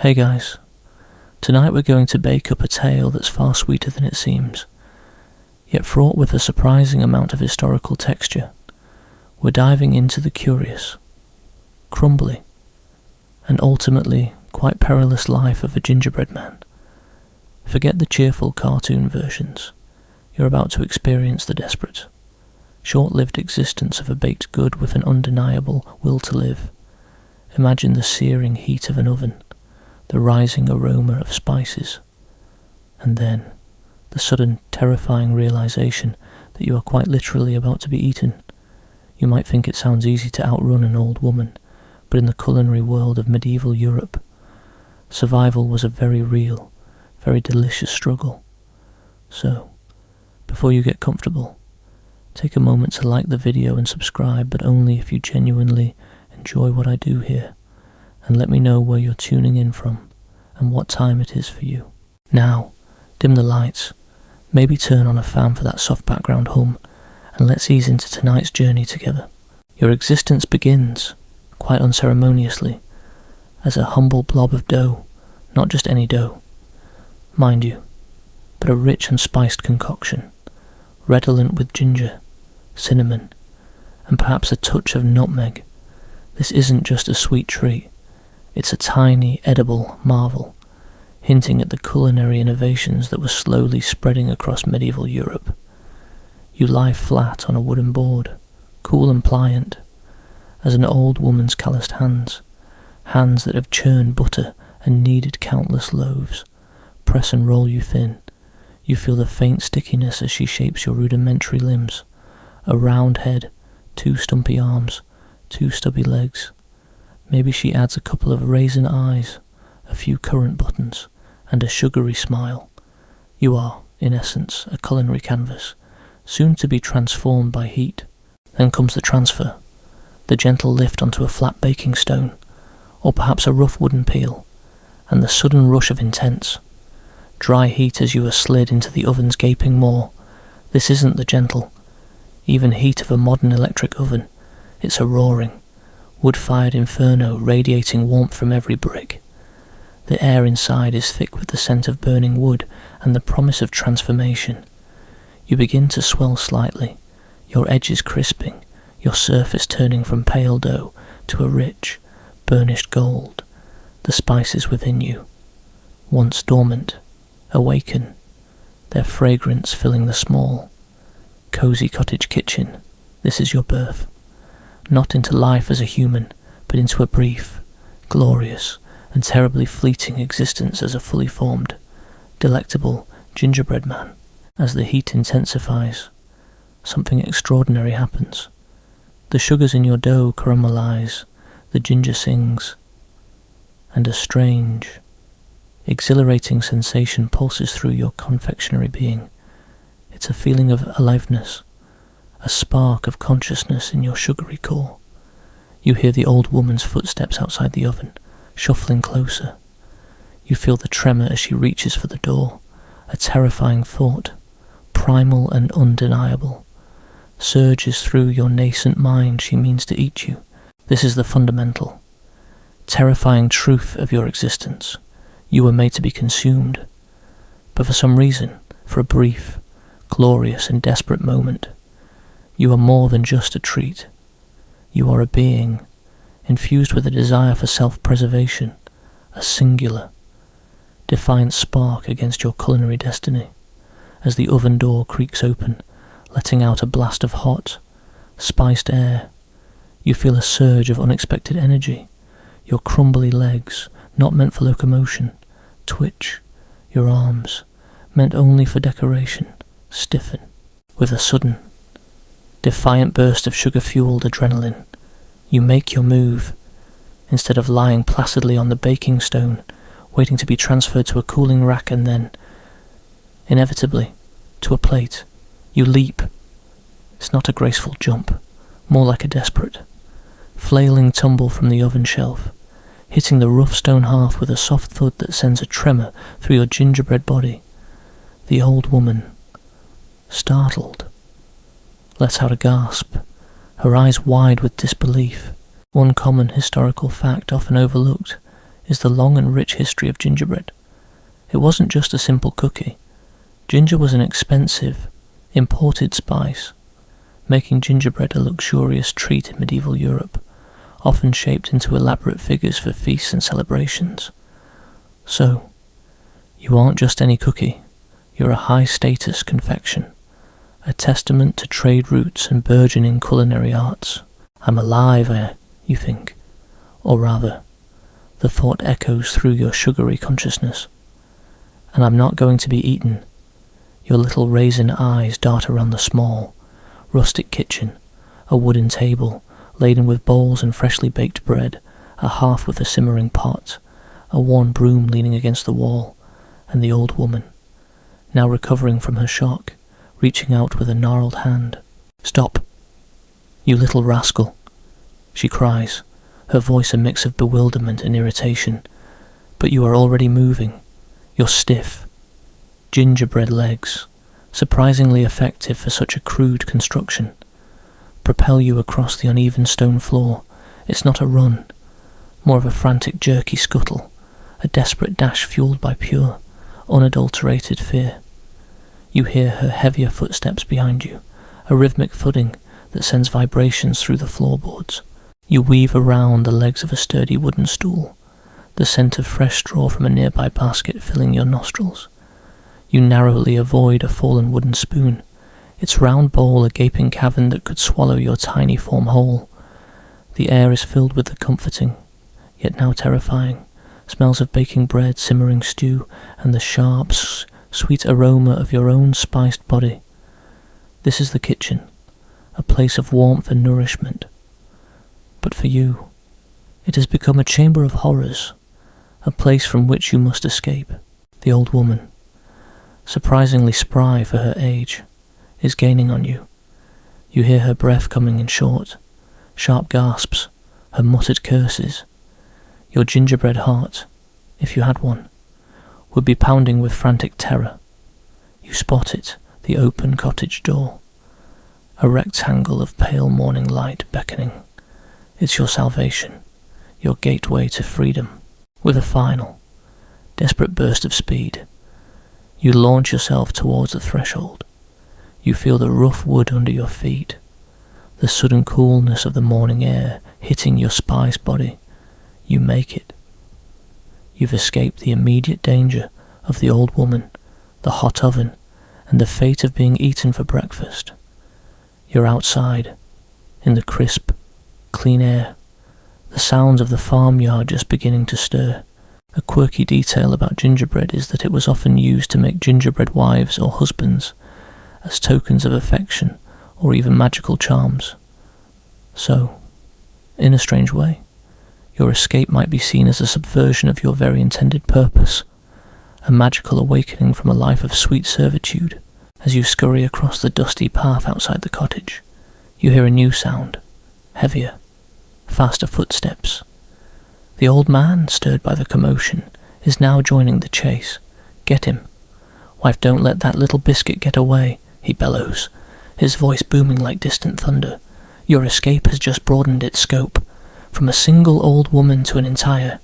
Hey guys, tonight we're going to bake up a tale that's far sweeter than it seems, yet fraught with a surprising amount of historical texture. We're diving into the curious, crumbly, and ultimately quite perilous life of a gingerbread man. Forget the cheerful cartoon versions. You're about to experience the desperate, short-lived existence of a baked good with an undeniable will to live. Imagine the searing heat of an oven, the rising aroma of spices, and then the sudden terrifying realization that you are quite literally about to be eaten. You might think it sounds easy to outrun an old woman, but in the culinary world of medieval Europe, survival was a very real, very delicious struggle. So, before you get comfortable, take a moment to like the video and subscribe, but only if you genuinely enjoy what I do here, and let me know where you're tuning in from and what time it is for you. Now, dim the lights, maybe turn on a fan for that soft background hum, and let's ease into tonight's journey together. Your existence begins, quite unceremoniously, as a humble blob of dough, not just any dough, mind you, but a rich and spiced concoction, redolent with ginger, cinnamon, and perhaps a touch of nutmeg. This isn't just a sweet treat, it's a tiny, edible marvel, hinting at the culinary innovations that were slowly spreading across medieval Europe. You lie flat on a wooden board, cool and pliant, as an old woman's calloused hands that have churned butter and kneaded countless loaves, press and roll you thin. You feel the faint stickiness as she shapes your rudimentary limbs, a round head, 2 stumpy arms, 2 stubby legs. Maybe she adds a couple of raisin eyes, a few currant buttons, and a sugary smile. You are, in essence, a culinary canvas, soon to be transformed by heat. Then comes the transfer, the gentle lift onto a flat baking stone, or perhaps a rough wooden peel, and the sudden rush of intense, dry heat as you are slid into the oven's gaping maw. This isn't the gentle, even heat of a modern electric oven. It's a roaring, wood-fired inferno radiating warmth from every brick. The air inside is thick with the scent of burning wood and the promise of transformation. You begin to swell slightly, your edges crisping, your surface turning from pale dough to a rich, burnished gold. The spices within you, once dormant, awaken, their fragrance filling the small, cozy cottage kitchen. This is your birth. Not into life as a human, but into a brief, glorious, and terribly fleeting existence as a fully formed, delectable gingerbread man. As the heat intensifies, something extraordinary happens. The sugars in your dough caramelize, the ginger sings, and a strange, exhilarating sensation pulses through your confectionery being. It's a feeling of aliveness, a spark of consciousness in your sugary core. You hear the old woman's footsteps outside the oven, shuffling closer. You feel the tremor as she reaches for the door, a terrifying thought, primal and undeniable, surges through your nascent mind. She means to eat you. This is the fundamental, terrifying truth of your existence. You were made to be consumed, but for some reason, for a brief, glorious and desperate moment, you are more than just a treat. You are a being, infused with a desire for self-preservation, a singular, defiant spark against your culinary destiny. As the oven door creaks open, letting out a blast of hot, spiced air, you feel a surge of unexpected energy. Your crumbly legs, not meant for locomotion, twitch. Your arms, meant only for decoration, stiffen. With a sudden, defiant burst of sugar-fueled adrenaline, you make your move. Instead of lying placidly on the baking stone, waiting to be transferred to a cooling rack and then, inevitably, to a plate, you leap. It's not a graceful jump, more like a desperate, flailing tumble from the oven shelf, hitting the rough stone hearth with a soft thud that sends a tremor through your gingerbread body. The old woman, startled, lets out a gasp, her eyes wide with disbelief. One common historical fact often overlooked is the long and rich history of gingerbread. It wasn't just a simple cookie. Ginger was an expensive, imported spice, making gingerbread a luxurious treat in medieval Europe, often shaped into elaborate figures for feasts and celebrations. So, you aren't just any cookie, you're a high-status confection, a testament to trade routes and burgeoning culinary arts. I'm alive, you think, or rather, the thought echoes through your sugary consciousness. And I'm not going to be eaten. Your little raisin eyes dart around the small, rustic kitchen, a wooden table laden with bowls and freshly baked bread, a hearth with a simmering pot, a worn broom leaning against the wall, and the old woman, now recovering from her shock, reaching out with a gnarled hand. "Stop, you little rascal," she cries, her voice a mix of bewilderment and irritation. "But you are already moving. You're stiff. Gingerbread legs, surprisingly effective for such a crude construction, propel you across the uneven stone floor. It's not a run, more of a frantic jerky scuttle, a desperate dash fueled by pure, unadulterated fear. You hear her heavier footsteps behind you, a rhythmic thudding that sends vibrations through the floorboards. You weave around the legs of a sturdy wooden stool, the scent of fresh straw from a nearby basket filling your nostrils. You narrowly avoid a fallen wooden spoon, its round bowl a gaping cavern that could swallow your tiny form whole. The air is filled with the comforting, yet now terrifying, smells of baking bread, simmering stew, and the sharp, sweet aroma of your own spiced body. This is the kitchen, a place of warmth and nourishment. But for you, it has become a chamber of horrors, a place from which you must escape. The old woman, surprisingly spry for her age, is gaining on you. You hear her breath coming in short, sharp gasps, her muttered curses. Your gingerbread heart, if you had one, would be pounding with frantic terror. You spot it, the open cottage door, a rectangle of pale morning light beckoning. It's your salvation, your gateway to freedom. With a final, desperate burst of speed, you launch yourself towards the threshold. You feel the rough wood under your feet, the sudden coolness of the morning air hitting your spiced body. You make it. You've escaped the immediate danger of the old woman, the hot oven, and the fate of being eaten for breakfast. You're outside, in the crisp, clean air, the sounds of the farmyard just beginning to stir. A quirky detail about gingerbread is that it was often used to make gingerbread wives or husbands, as tokens of affection or even magical charms. So, in a strange way, your escape might be seen as a subversion of your very intended purpose, a magical awakening from a life of sweet servitude. As you scurry across the dusty path outside the cottage, you hear a new sound, heavier, faster footsteps. The old man, stirred by the commotion, is now joining the chase. "Get him. Wife, don't let that little biscuit get away," he bellows, his voice booming like distant thunder. "Your escape has just broadened its scope, from a single old woman to an entire,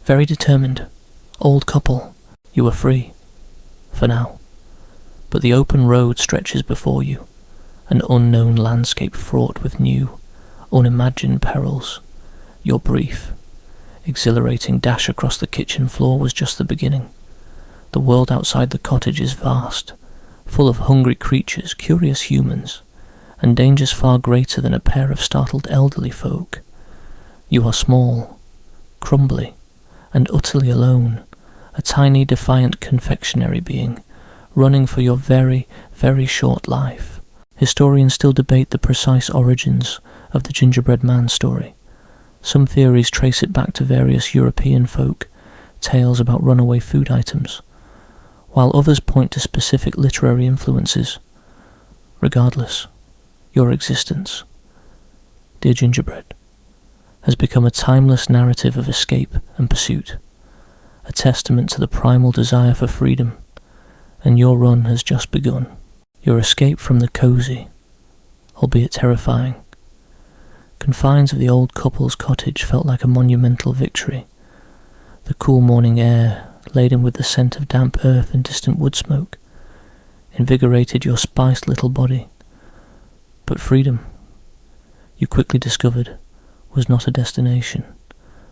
very determined, old couple. You are free. For now. But the open road stretches before you, an unknown landscape fraught with new, unimagined perils. Your brief, exhilarating dash across the kitchen floor was just the beginning. The world outside the cottage is vast, full of hungry creatures, curious humans, and dangers far greater than a pair of startled elderly folk. You are small, crumbly, and utterly alone, a tiny defiant confectionery being, running for your very, very short life. Historians still debate the precise origins of the Gingerbread Man story. Some theories trace it back to various European folk tales about runaway food items, while others point to specific literary influences. Regardless, your existence, dear Gingerbread, has become a timeless narrative of escape and pursuit, a testament to the primal desire for freedom, and your run has just begun. Your escape from the cosy, albeit terrifying, confines of the old couple's cottage felt like a monumental victory. The cool morning air, laden with the scent of damp earth and distant wood smoke, invigorated your spiced little body. But freedom, you quickly discovered, was not a destination,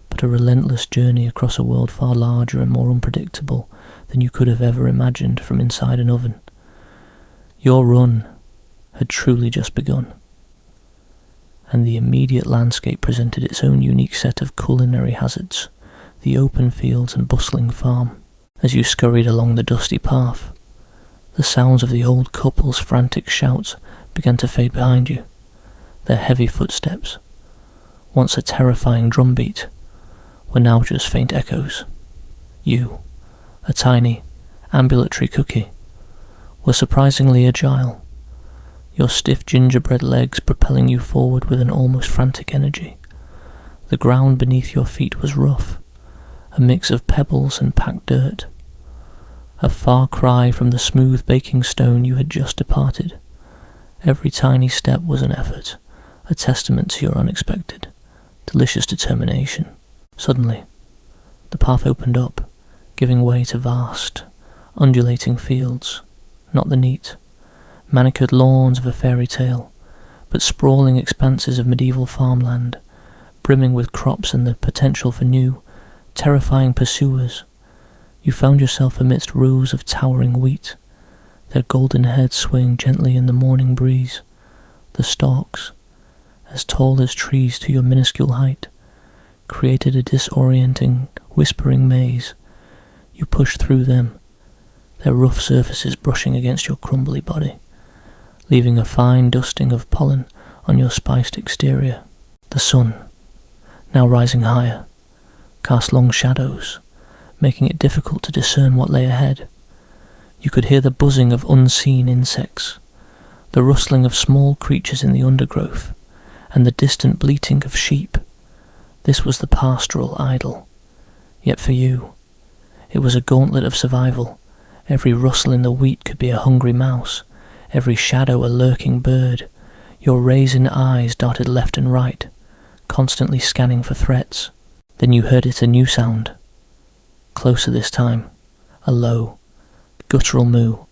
but a relentless journey across a world far larger and more unpredictable than you could have ever imagined from inside an oven. Your run had truly just begun, and the immediate landscape presented its own unique set of culinary hazards, the open fields and bustling farm. As you scurried along the dusty path, the sounds of the old couple's frantic shouts began to fade behind you. Their heavy footsteps, once a terrifying drumbeat, were now just faint echoes. You, a tiny, ambulatory cookie, were surprisingly agile, your stiff gingerbread legs propelling you forward with an almost frantic energy. The ground beneath your feet was rough, a mix of pebbles and packed dirt, a far cry from the smooth baking stone you had just departed. Every tiny step was an effort, a testament to your unexpected, delicious determination. Suddenly, the path opened up, giving way to vast, undulating fields, not the neat, manicured lawns of a fairy tale, but sprawling expanses of medieval farmland, brimming with crops and the potential for new, terrifying pursuers. You found yourself amidst rows of towering wheat, their golden heads swaying gently in the morning breeze. The stalks, as tall as trees to your minuscule height, created a disorienting, whispering maze. You pushed through them, their rough surfaces brushing against your crumbly body, leaving a fine dusting of pollen on your spiced exterior. The sun, now rising higher, cast long shadows, making it difficult to discern what lay ahead. You could hear the buzzing of unseen insects, the rustling of small creatures in the undergrowth, and the distant bleating of sheep. This was the pastoral idyll. Yet for you, it was a gauntlet of survival. Every rustle in the wheat could be a hungry mouse, every shadow a lurking bird. Your raisin eyes darted left and right, constantly scanning for threats. Then you heard it, a new sound. Closer this time, a low, guttural moo,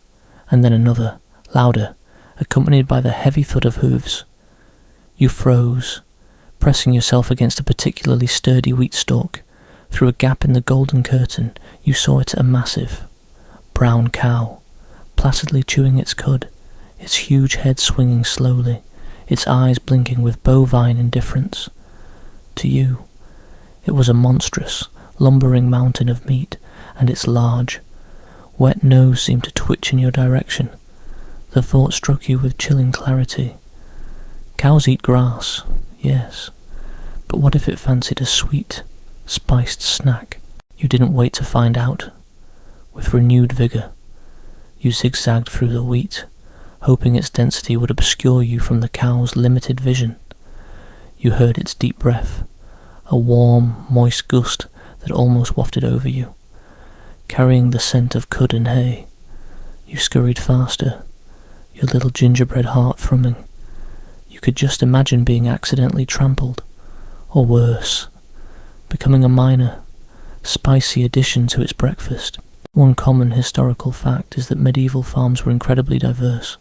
and then another, louder, accompanied by the heavy thud of hooves. You froze, pressing yourself against a particularly sturdy wheat stalk. Through a gap in the golden curtain, you saw it, a massive, brown cow, placidly chewing its cud, its huge head swinging slowly, its eyes blinking with bovine indifference. To you, it was a monstrous, lumbering mountain of meat, and its large, wet nose seemed to twitch in your direction. The thought struck you with chilling clarity. Cows eat grass, yes, but what if it fancied a sweet, spiced snack? You didn't wait to find out. With renewed vigour, you zigzagged through the wheat, hoping its density would obscure you from the cow's limited vision. You heard its deep breath, a warm, moist gust that almost wafted over you, carrying the scent of cud and hay. You scurried faster, your little gingerbread heart thrumming. You could just imagine being accidentally trampled, or worse, becoming a minor, spicy addition to its breakfast. One common historical fact is that medieval farms were incredibly diverse,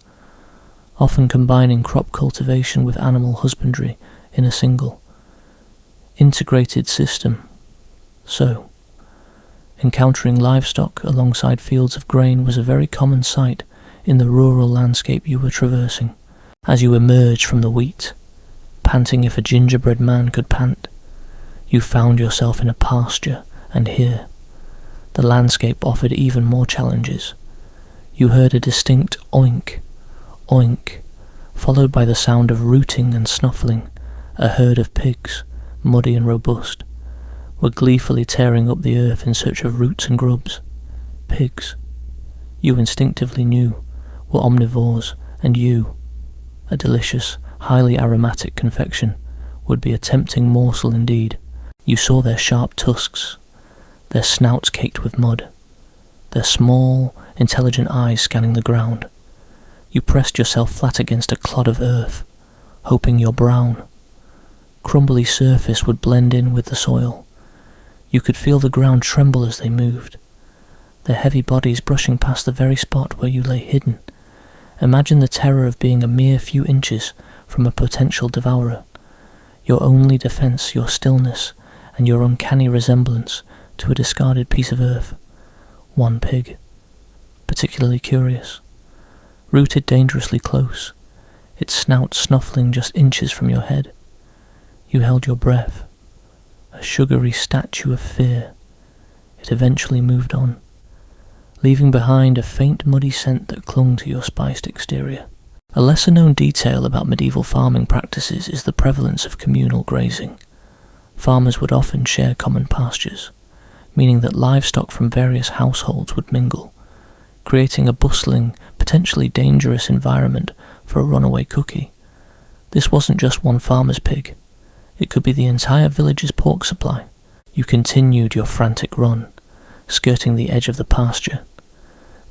often combining crop cultivation with animal husbandry in a single, integrated system. So, encountering livestock alongside fields of grain was a very common sight in the rural landscape you were traversing. As you emerged from the wheat, panting if a gingerbread man could pant, you found yourself in a pasture, and here, the landscape offered even more challenges. You heard a distinct oink, oink, followed by the sound of rooting and snuffling. A herd of pigs, muddy and robust, were gleefully tearing up the earth in search of roots and grubs. Pigs, you instinctively knew, were omnivores, and you, a delicious, highly aromatic confection, would be a tempting morsel indeed. You saw their sharp tusks, their snouts caked with mud, their small, intelligent eyes scanning the ground. You pressed yourself flat against a clod of earth, hoping your brown, crumbly surface would blend in with the soil. You could feel the ground tremble as they moved, their heavy bodies brushing past the very spot where you lay hidden. Imagine the terror of being a mere few inches from a potential devourer. Your only defence, your stillness, and your uncanny resemblance to a discarded piece of earth. One pig, particularly curious, rooted dangerously close, its snout snuffling just inches from your head. You held your breath, a sugary statue of fear. It eventually moved on, leaving behind a faint muddy scent that clung to your spiced exterior. A lesser-known detail about medieval farming practices is the prevalence of communal grazing. Farmers would often share common pastures, meaning that livestock from various households would mingle, creating a bustling, potentially dangerous environment for a runaway cookie. This wasn't just one farmer's pig. It could be the entire village's pork supply. You continued your frantic run, skirting the edge of the pasture.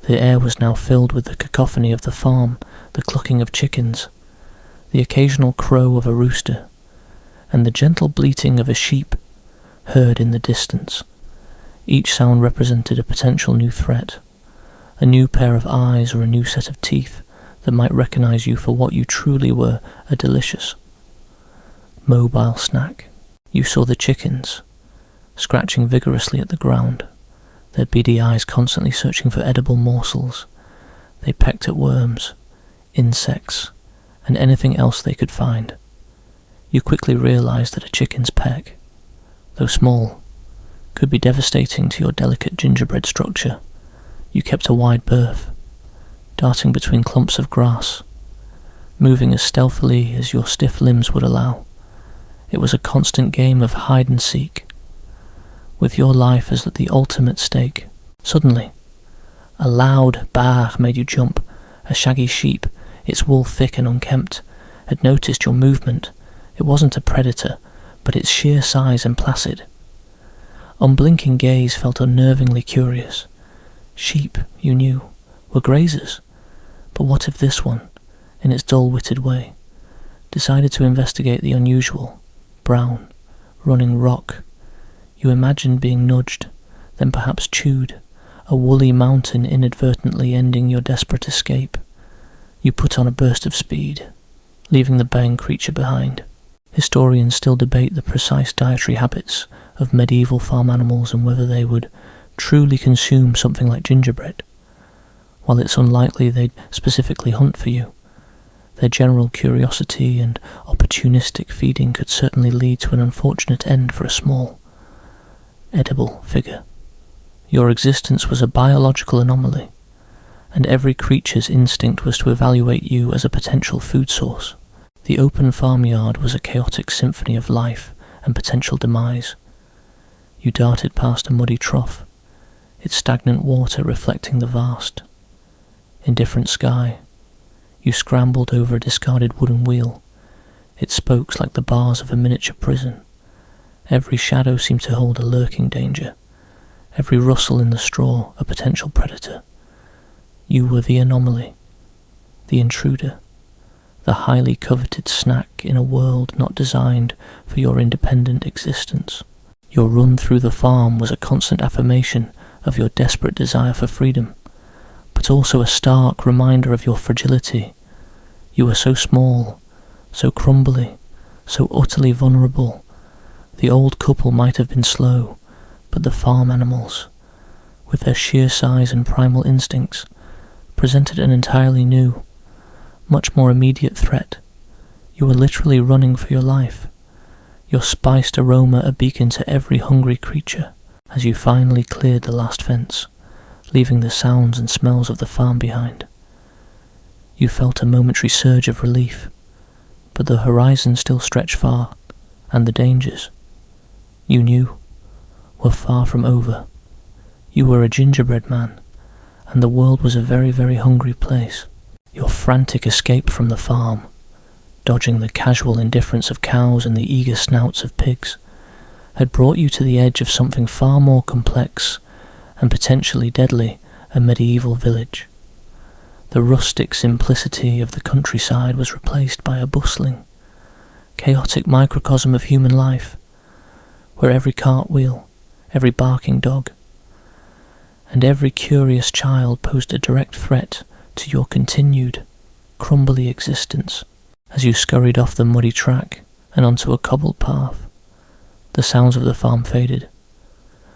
The air was now filled with the cacophony of the farm, the clucking of chickens, the occasional crow of a rooster, and the gentle bleating of a sheep heard in the distance. Each sound represented a potential new threat, a new pair of eyes or a new set of teeth that might recognize you for what you truly were, a delicious, mobile snack. You saw the chickens, scratching vigorously at the ground, their beady eyes constantly searching for edible morsels. They pecked at worms, insects, and anything else they could find. You quickly realized that a chicken's peck, though small, could be devastating to your delicate gingerbread structure. You kept a wide berth, darting between clumps of grass, moving as stealthily as your stiff limbs would allow. It was a constant game of hide and seek, with your life as the ultimate stake. Suddenly, a loud baa made you jump. A shaggy sheep, its wool thick and unkempt, had noticed your movement. It wasn't a predator, but its sheer size and placid, unblinking gaze felt unnervingly curious. Sheep, you knew, were grazers, but what if this one, in its dull-witted way, decided to investigate the unusual, brown, running rock? You imagined being nudged, then perhaps chewed, a woolly mountain inadvertently ending your desperate escape. You put on a burst of speed, leaving the baying creature behind. Historians still debate the precise dietary habits of medieval farm animals and whether they would truly consume something like gingerbread. While it's unlikely they'd specifically hunt for you, their general curiosity and opportunistic feeding could certainly lead to an unfortunate end for a small, edible figure. Your existence was a biological anomaly, and every creature's instinct was to evaluate you as a potential food source. The open farmyard was a chaotic symphony of life and potential demise. You darted past a muddy trough, its stagnant water reflecting the vast, indifferent sky. You scrambled over a discarded wooden wheel, its spokes like the bars of a miniature prison. Every shadow seemed to hold a lurking danger, every rustle in the straw a potential predator. You were the anomaly, the intruder, the highly coveted snack in a world not designed for your independent existence. Your run through the farm was a constant affirmation of your desperate desire for freedom, but also a stark reminder of your fragility. You were so small, so crumbly, so utterly vulnerable. The old couple might have been slow, but the farm animals, with their sheer size and primal instincts, presented an entirely new, much more immediate threat. You were literally running for your life, your spiced aroma a beacon to every hungry creature. As you finally cleared the last fence, leaving the sounds and smells of the farm behind, you felt a momentary surge of relief, but the horizon still stretched far, and the dangers, you knew, were far from over. You were a gingerbread man, and the world was a very, very hungry place. Your frantic escape from the farm, dodging the casual indifference of cows and the eager snouts of pigs, had brought you to the edge of something far more complex and potentially deadly, a medieval village. The rustic simplicity of the countryside was replaced by a bustling, chaotic microcosm of human life, where every cartwheel, every barking dog, and every curious child posed a direct threat to your continued, crumbly existence as you scurried off the muddy track and onto a cobbled path. The sounds of the farm faded,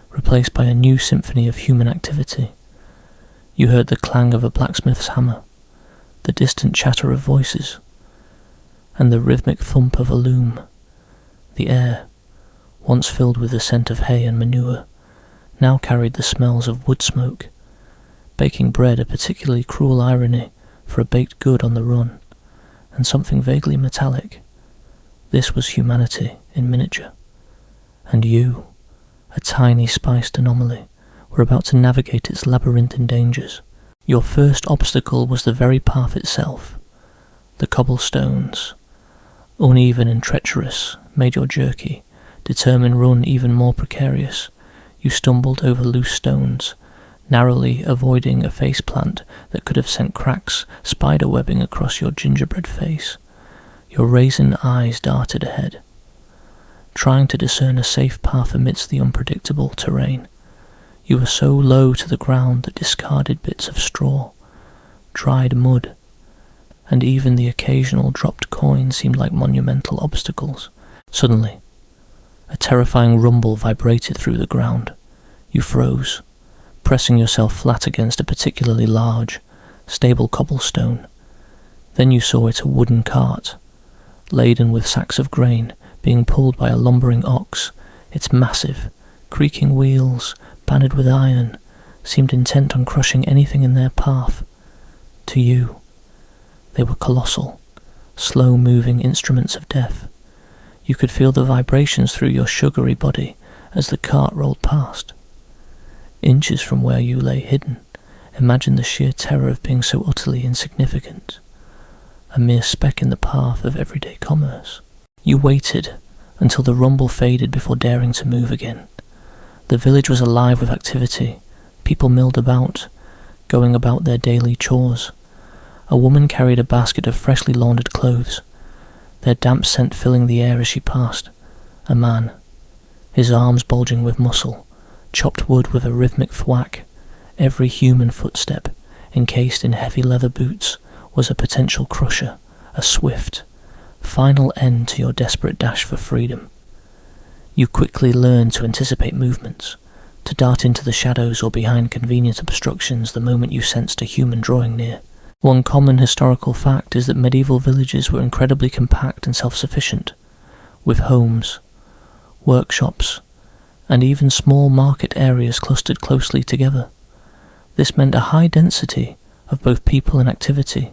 replaced by a new symphony of human activity. You heard the clang of a blacksmith's hammer, the distant chatter of voices, and the rhythmic thump of a loom. The air, once filled with the scent of hay and manure, now carried the smells of wood smoke. Baking bread, a particularly cruel irony for a baked good on the run, and something vaguely metallic. This was humanity in miniature. And you, a tiny spiced anomaly, were about to navigate its labyrinthine dangers. Your first obstacle was the very path itself. The cobblestones, uneven and treacherous, made your jerky, determined run even more precarious. You stumbled over loose stones, narrowly avoiding a faceplant that could have sent cracks spiderwebbing across your gingerbread face. Your raisin eyes darted ahead, trying to discern a safe path amidst the unpredictable terrain. You were so low to the ground that discarded bits of straw, dried mud, and even the occasional dropped coin seemed like monumental obstacles. Suddenly, a terrifying rumble vibrated through the ground. You froze, pressing yourself flat against a particularly large, stable cobblestone. Then you saw it a wooden cart, laden with sacks of grain, being pulled by a lumbering ox. Its massive, creaking wheels, banded with iron, seemed intent on crushing anything in their path. To you, they were colossal, slow-moving instruments of death. You could feel the vibrations through your sugary body as the cart rolled past. Inches from where you lay hidden, imagine the sheer terror of being so utterly insignificant, a mere speck in the path of everyday commerce. You waited until the rumble faded before daring to move again. The village was alive with activity. People milled about, going about their daily chores. A woman carried a basket of freshly laundered clothes, their damp scent filling the air as she passed. A man, his arms bulging with muscle, chopped wood with a rhythmic thwack. Every human footstep, encased in heavy leather boots, was a potential crusher, a swift, final end to your desperate dash for freedom. You quickly learned to anticipate movements, to dart into the shadows or behind convenient obstructions the moment you sensed a human drawing near. One common historical fact is that medieval villages were incredibly compact and self-sufficient, with homes, workshops, and even small market areas clustered closely together. This meant a high density of both people and activity,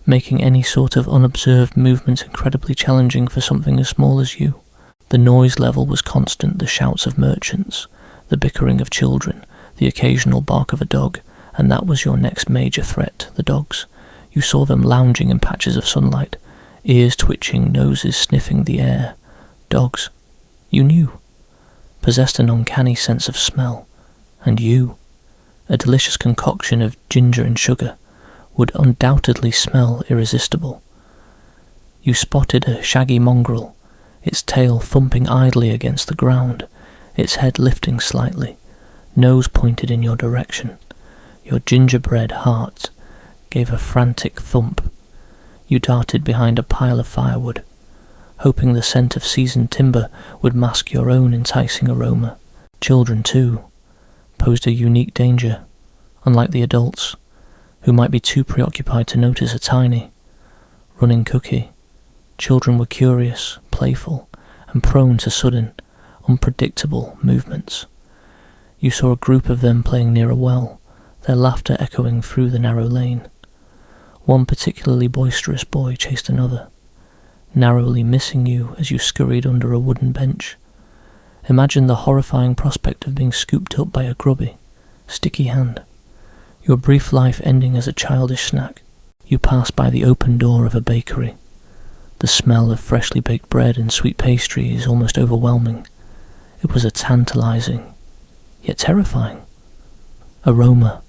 making any sort of unobserved movement incredibly challenging for something as small as you. The noise level was constant, the shouts of merchants, the bickering of children, the occasional bark of a dog, and that was your next major threat, the dogs. You saw them lounging in patches of sunlight, ears twitching, noses sniffing the air. Dogs, you knew, possessed an uncanny sense of smell, and you, a delicious concoction of ginger and sugar, would undoubtedly smell irresistible. You spotted a shaggy mongrel, its tail thumping idly against the ground, its head lifting slightly, nose pointed in your direction. Your gingerbread heart gave a frantic thump. You darted behind a pile of firewood, hoping the scent of seasoned timber would mask your own enticing aroma. Children, too, posed a unique danger, unlike the adults, who might be too preoccupied to notice a tiny, running cookie. Children were curious, playful, and prone to sudden, unpredictable movements. You saw a group of them playing near a well, their laughter echoing through the narrow lane. One particularly boisterous boy chased another, narrowly missing you as you scurried under a wooden bench. Imagine the horrifying prospect of being scooped up by a grubby, sticky hand, your brief life ending as a childish snack. You passed by the open door of a bakery. The smell of freshly baked bread and sweet pastry is almost overwhelming. It was a tantalizing, yet terrifying, aroma.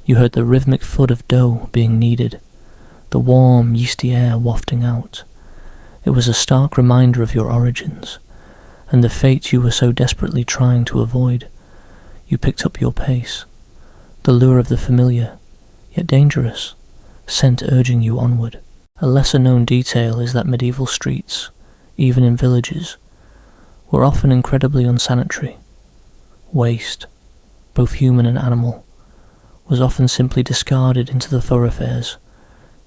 You heard the rhythmic thud of dough being kneaded, the warm, yeasty air wafting out. It was a stark reminder of your origins, and the fate you were so desperately trying to avoid. You picked up your pace, the lure of the familiar, yet dangerous, scent urging you onward. A lesser-known detail is that medieval streets, even in villages, were often incredibly unsanitary. Waste, both human and animal, was often simply discarded into the thoroughfares,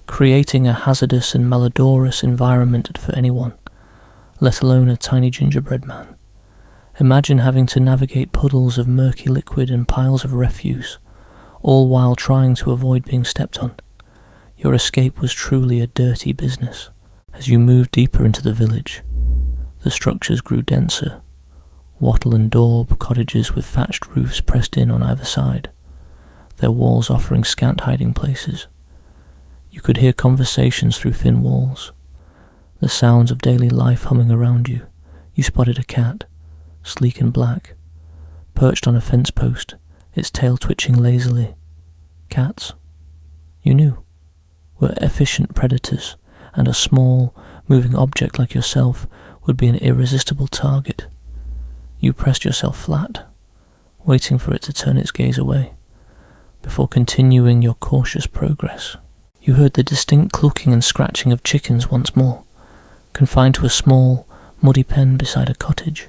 creating a hazardous and malodorous environment for anyone, let alone a tiny gingerbread man. Imagine having to navigate puddles of murky liquid and piles of refuse, all while trying to avoid being stepped on. Your escape was truly a dirty business. As you moved deeper into the village, the structures grew denser, wattle and daub cottages with thatched roofs pressed in on either side, their walls offering scant hiding places. You could hear conversations through thin walls, the sounds of daily life humming around you. You spotted a cat, sleek and black, perched on a fence post, its tail twitching lazily. Cats, you knew, were efficient predators, and a small, moving object like yourself would be an irresistible target. You pressed yourself flat, waiting for it to turn its gaze away, before continuing your cautious progress. You heard the distinct clucking and scratching of chickens once more, confined to a small, muddy pen beside a cottage.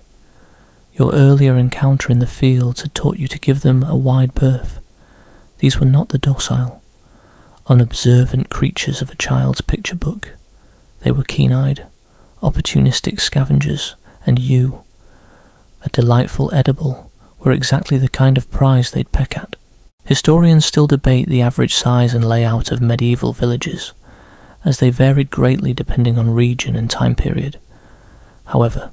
Your earlier encounter in the fields had taught you to give them a wide berth. These were not the docile, unobservant creatures of a child's picture book. They were keen-eyed, opportunistic scavengers, and you, a delightful edible, were exactly the kind of prize they'd peck at. Historians still debate the average size and layout of medieval villages, as they varied greatly depending on region and time period. However,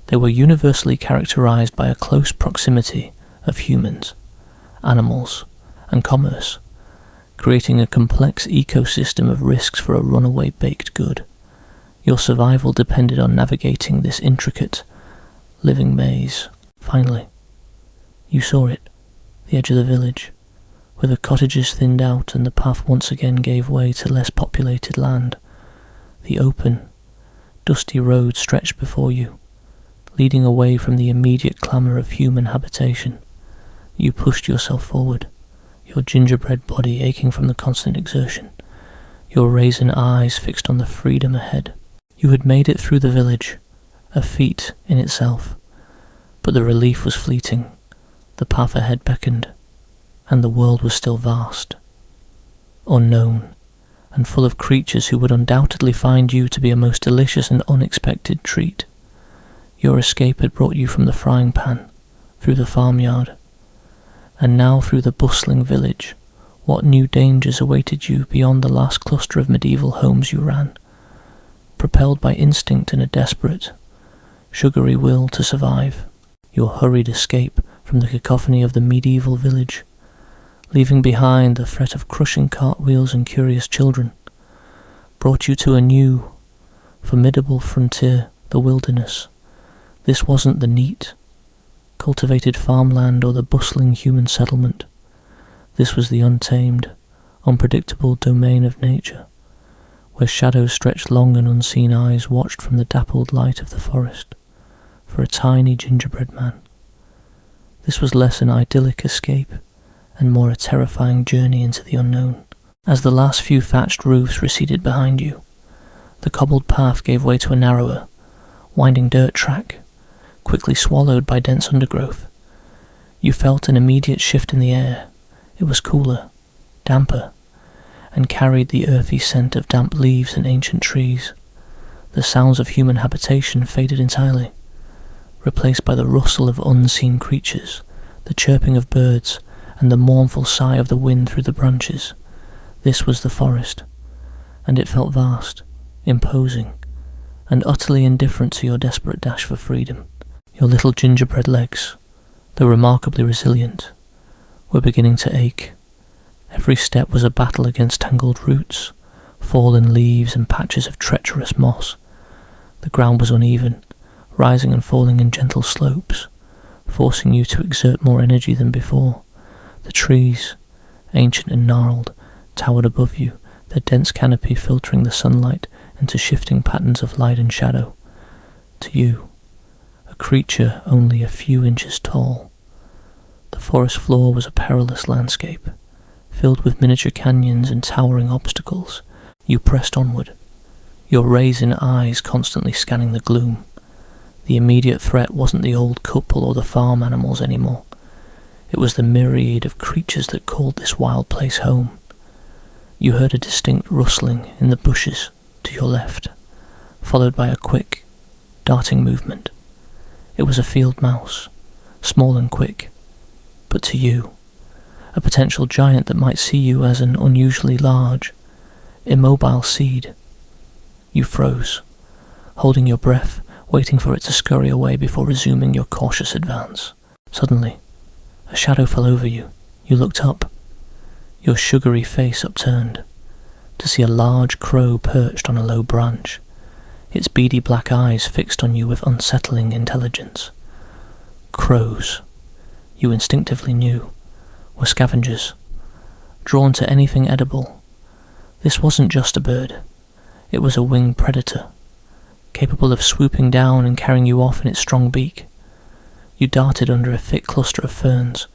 they were universally characterized by a close proximity of humans, animals, and commerce, creating a complex ecosystem of risks for a runaway baked good. Your survival depended on navigating this intricate, living maze. Finally, you saw it, the edge of the village, where the cottages thinned out and the path once again gave way to less populated land. The open, dusty road stretched before you, leading away from the immediate clamour of human habitation. You pushed yourself forward, your gingerbread body aching from the constant exertion, your raisin eyes fixed on the freedom ahead. You had made it through the village, a feat in itself, but the relief was fleeting. The path ahead beckoned, and the world was still vast, unknown, and full of creatures who would undoubtedly find you to be a most delicious and unexpected treat. Your escape had brought you from the frying pan, through the farmyard, and now through the bustling village. What new dangers awaited you beyond the last cluster of medieval homes you ran, propelled by instinct and a desperate, sugary will to survive? Your hurried escape from the cacophony of the medieval village, leaving behind the threat of crushing cartwheels and curious children, brought you to a new, formidable frontier, the wilderness. This wasn't the neat, cultivated farmland or the bustling human settlement. This was the untamed, unpredictable domain of nature, where shadows stretched long and unseen eyes watched from the dappled light of the forest for a tiny gingerbread man. This was less an idyllic escape and more a terrifying journey into the unknown. As the last few thatched roofs receded behind you, the cobbled path gave way to a narrower, winding dirt track, quickly swallowed by dense undergrowth. You felt an immediate shift in the air. It was cooler, damper, and carried the earthy scent of damp leaves and ancient trees. The sounds of human habitation faded entirely, replaced by the rustle of unseen creatures, the chirping of birds, and the mournful sigh of the wind through the branches. This was the forest, and it felt vast, imposing, and utterly indifferent to your desperate dash for freedom. Your little gingerbread legs, though remarkably resilient, were beginning to ache. Every step was a battle against tangled roots, fallen leaves and patches of treacherous moss. The ground was uneven, rising and falling in gentle slopes, forcing you to exert more energy than before. The trees, ancient and gnarled, towered above you, their dense canopy filtering the sunlight into shifting patterns of light and shadow. To you, a creature only a few inches tall. The forest floor was a perilous landscape, filled with miniature canyons and towering obstacles. You pressed onward, your raisin eyes constantly scanning the gloom. The immediate threat wasn't the old couple or the farm animals anymore. It was the myriad of creatures that called this wild place home. You heard a distinct rustling in the bushes to your left, followed by a quick, darting movement. It was a field mouse, small and quick, but to you, a potential giant that might see you as an unusually large, immobile seed. You froze, holding your breath, waiting for it to scurry away before resuming your cautious advance. Suddenly, a shadow fell over you. You looked up, your sugary face upturned, to see a large crow perched on a low branch, its beady black eyes fixed on you with unsettling intelligence. Crows, you instinctively knew, were scavengers, drawn to anything edible. This wasn't just a bird, it was a winged predator, capable of swooping down and carrying you off in its strong beak. You darted under a thick cluster of ferns,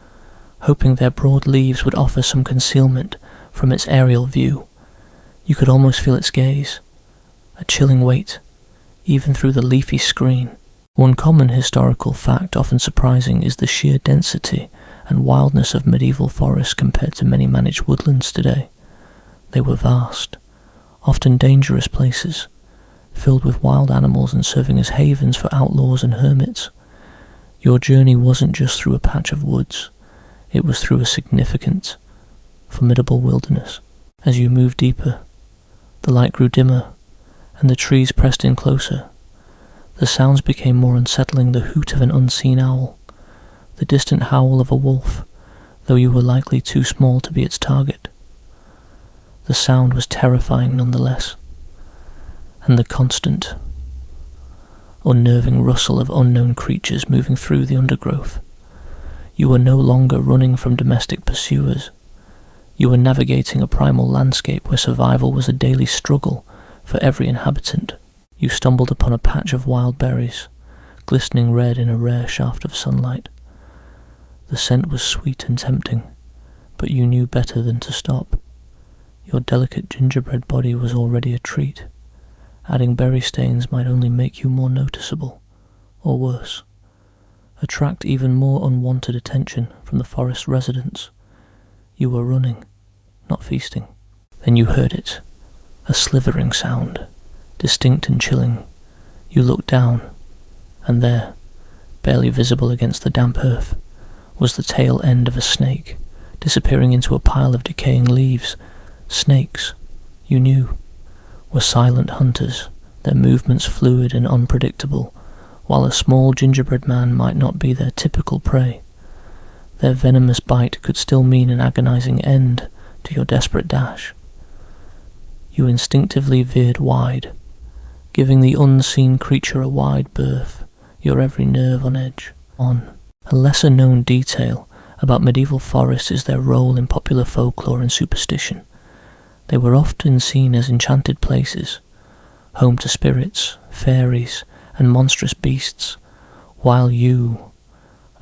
hoping their broad leaves would offer some concealment from its aerial view. You could almost feel its gaze, a chilling weight, even through the leafy screen. One common historical fact often surprising is the sheer density and wildness of medieval forests compared to many managed woodlands today. They were vast, often dangerous places, filled with wild animals and serving as havens for outlaws and hermits. Your journey wasn't just through a patch of woods, it was through a significant, formidable wilderness. As you moved deeper, the light grew dimmer, and the trees pressed in closer. The sounds became more unsettling, the hoot of an unseen owl, the distant howl of a wolf, though you were likely too small to be its target. The sound was terrifying nonetheless, and the constant, unnerving rustle of unknown creatures moving through the undergrowth. You were no longer running from domestic pursuers. You were navigating a primal landscape where survival was a daily struggle for every inhabitant. You stumbled upon a patch of wild berries, glistening red in a rare shaft of sunlight. The scent was sweet and tempting, but you knew better than to stop. Your delicate gingerbread body was already a treat. Adding berry stains might only make you more noticeable, or worse, attract even more unwanted attention from the forest residents. You were running, not feasting. Then you heard it, a slithering sound, distinct and chilling. You looked down, and there, barely visible against the damp earth, was the tail end of a snake, disappearing into a pile of decaying leaves. Snakes, you knew, were silent hunters, their movements fluid and unpredictable, while a small gingerbread man might not be their typical prey. Their venomous bite could still mean an agonizing end to your desperate dash. You instinctively veered wide, giving the unseen creature a wide berth, your every nerve on edge. A lesser-known detail about medieval forests is their role in popular folklore and superstition. They were often seen as enchanted places, home to spirits, fairies, and monstrous beasts, while you,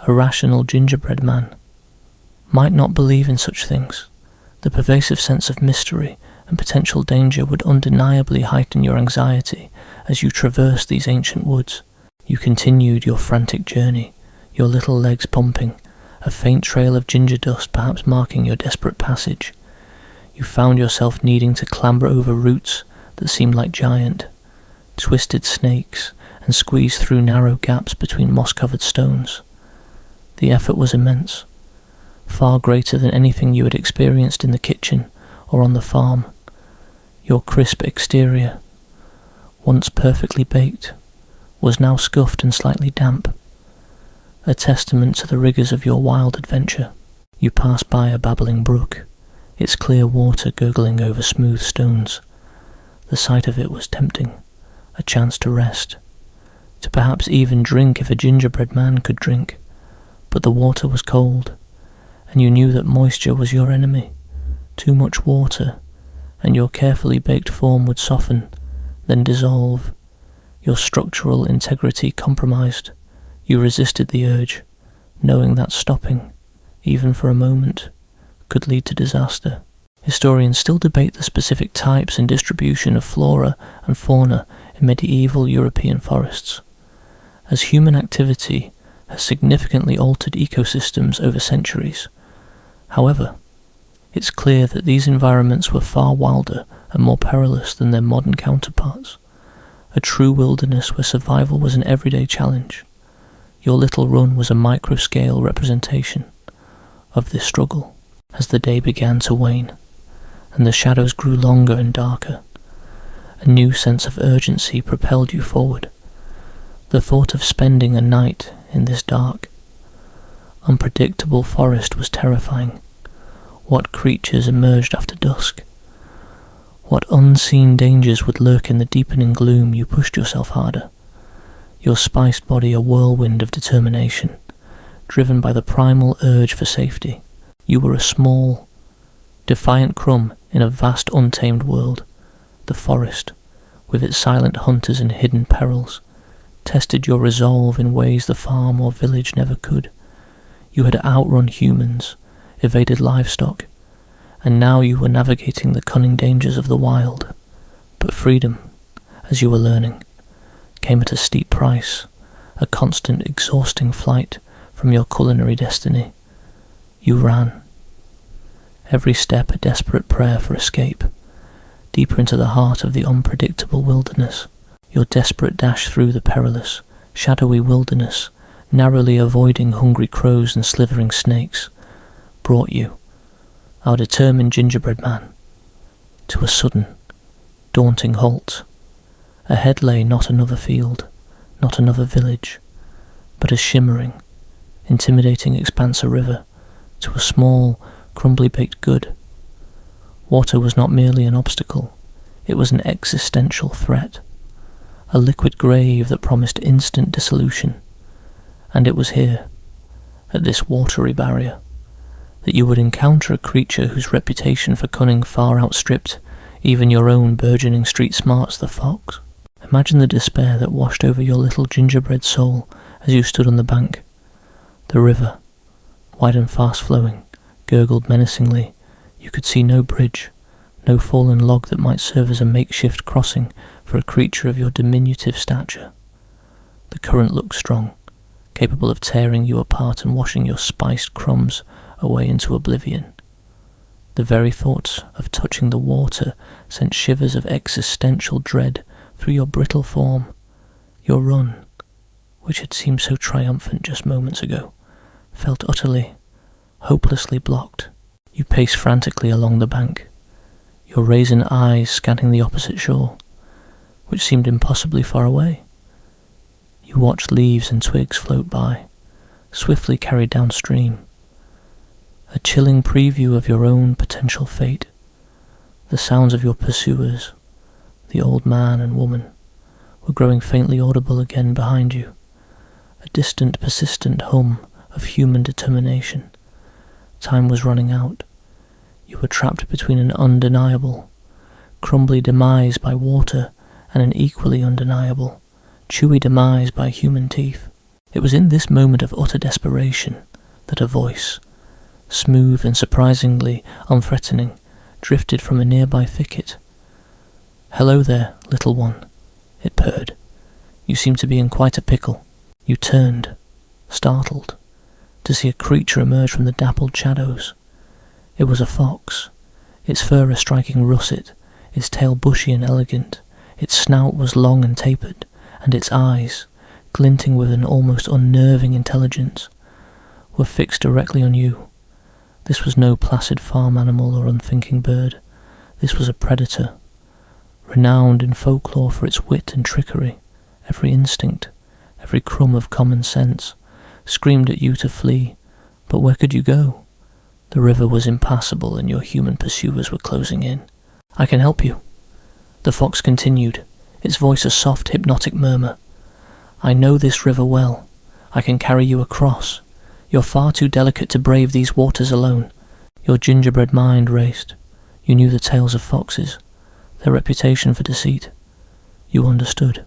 a rational gingerbread man, might not believe in such things. The pervasive sense of mystery and potential danger would undeniably heighten your anxiety as you traversed these ancient woods. You continued your frantic journey, your little legs pumping, a faint trail of ginger dust perhaps marking your desperate passage. You found yourself needing to clamber over roots that seemed like giant, twisted snakes and squeeze through narrow gaps between moss-covered stones. The effort was immense, far greater than anything you had experienced in the kitchen or on the farm. Your crisp exterior, once perfectly baked, was now scuffed and slightly damp, a testament to the rigours of your wild adventure. You passed by a babbling brook, its clear water gurgling over smooth stones. The sight of it was tempting, a chance to rest, to perhaps even drink if a gingerbread man could drink. But the water was cold, and you knew that moisture was your enemy. Too much water, and your carefully baked form would soften, then dissolve, your structural integrity compromised. You resisted the urge, knowing that stopping, even for a moment, could lead to disaster. Historians still debate the specific types and distribution of flora and fauna in medieval European forests, as human activity has significantly altered ecosystems over centuries. However, it's clear that these environments were far wilder and more perilous than their modern counterparts, a true wilderness where survival was an everyday challenge. Your little run was a micro-scale representation of this struggle. As the day began to wane, and the shadows grew longer and darker, a new sense of urgency propelled you forward. The thought of spending a night in this dark, unpredictable forest was terrifying. What creatures emerged after dusk? What unseen dangers would lurk in the deepening gloom? You pushed yourself harder, your spiced body a whirlwind of determination, driven by the primal urge for safety. You were a small, defiant crumb in a vast untamed world. The forest, with its silent hunters and hidden perils, tested your resolve in ways the farm or village never could. You had outrun humans, evaded livestock, and now you were navigating the cunning dangers of the wild. But freedom, as you were learning, came at a steep price, a constant, exhausting flight from your culinary destiny. You ran, every step a desperate prayer for escape, deeper into the heart of the unpredictable wilderness. Your desperate dash through the perilous, shadowy wilderness, narrowly avoiding hungry crows and slithering snakes, brought you, our determined gingerbread man, to a sudden, daunting halt. Ahead lay not another field, not another village, but a shimmering, intimidating expanse of river, to a small, crumbly baked good. Water was not merely an obstacle, it was an existential threat, a liquid grave that promised instant dissolution. And it was here, at this watery barrier, that you would encounter a creature whose reputation for cunning far outstripped even your own burgeoning street smarts, the fox. Imagine the despair that washed over your little gingerbread soul as you stood on the bank. The river, wide and fast-flowing, gurgled menacingly. You could see no bridge, no fallen log that might serve as a makeshift crossing for a creature of your diminutive stature. The current looked strong, capable of tearing you apart and washing your spiced crumbs away into oblivion. The very thought of touching the water sent shivers of existential dread through your brittle form. Your run, which had seemed so triumphant just moments ago, felt utterly, hopelessly blocked. You paced frantically along the bank, your raisin eyes scanning the opposite shore, which seemed impossibly far away. You watched leaves and twigs float by, swiftly carried downstream, a chilling preview of your own potential fate. The sounds of your pursuers, the old man and woman, were growing faintly audible again behind you, a distant, persistent hum of human determination. Time was running out. You were trapped between an undeniable, crumbly demise by water and an equally undeniable, chewy demise by human teeth. It was in this moment of utter desperation that a voice, smooth and surprisingly unthreatening, drifted from a nearby thicket. "Hello there, little one," it purred. "You seem to be in quite a pickle." You turned, startled, to see a creature emerge from the dappled shadows. It was a fox, its fur a striking russet, its tail bushy and elegant, its snout was long and tapered, and its eyes, glinting with an almost unnerving intelligence, were fixed directly on you. This was no placid farm animal or unthinking bird. This was a predator, renowned in folklore for its wit and trickery. Every instinct, every crumb of common sense, screamed at you to flee. But where could you go? The river was impassable and your human pursuers were closing in. "I can help you," the fox continued, its voice a soft, hypnotic murmur. "I know this river well. I can carry you across. You're far too delicate to brave these waters alone." Your gingerbread mind raced. You knew the tales of foxes, their reputation for deceit. You understood,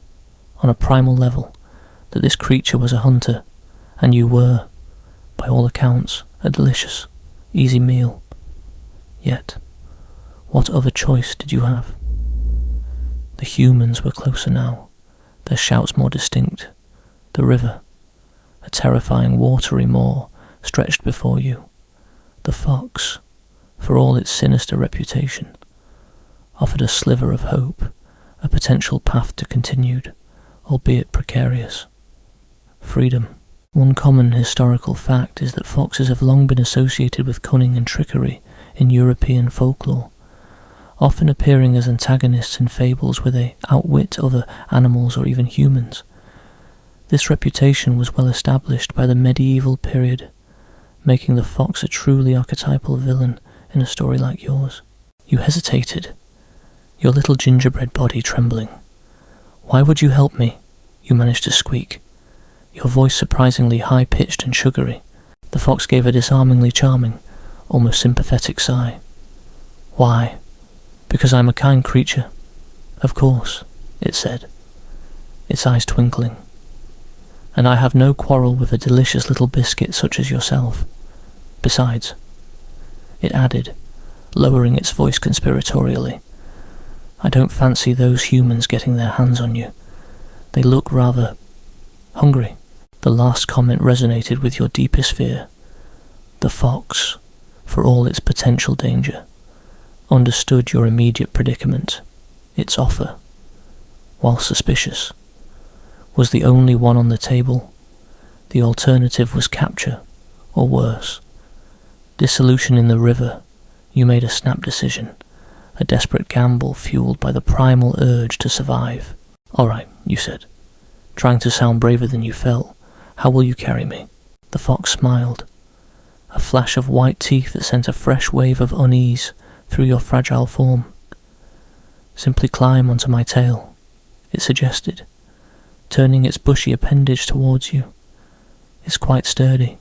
on a primal level, that this creature was a hunter, and you were, by all accounts, a delicious, easy meal. Yet, what other choice did you have? The humans were closer now, their shouts more distinct. The river, a terrifying watery maw, stretched before you. The fox, for all its sinister reputation, offered a sliver of hope, a potential path to continued, albeit precarious, freedom. One common historical fact is that foxes have long been associated with cunning and trickery in European folklore, often appearing as antagonists in fables where they outwit other animals or even humans. This reputation was well established by the medieval period, making the fox a truly archetypal villain in a story like yours. You hesitated, your little gingerbread body trembling. "Why would you help me?" you managed to squeak, your voice surprisingly high-pitched and sugary. The fox gave a disarmingly charming, almost sympathetic sigh. "Why? Because I'm a kind creature. Of course," it said, its eyes twinkling. "And I have no quarrel with a delicious little biscuit such as yourself. Besides," it added, lowering its voice conspiratorially, "I don't fancy those humans getting their hands on you. They look rather hungry." The last comment resonated with your deepest fear. The fox, for all its potential danger, understood your immediate predicament. Its offer, while suspicious, was the only one on the table. The alternative was capture, or worse, dissolution in the river. You made a snap decision, a desperate gamble fueled by the primal urge to survive. "All right," you said, trying to sound braver than you felt. "How will you carry me?" The fox smiled, a flash of white teeth that sent a fresh wave of unease through your fragile form. "Simply climb onto my tail," it suggested, turning its bushy appendage towards you. "It's quite sturdy,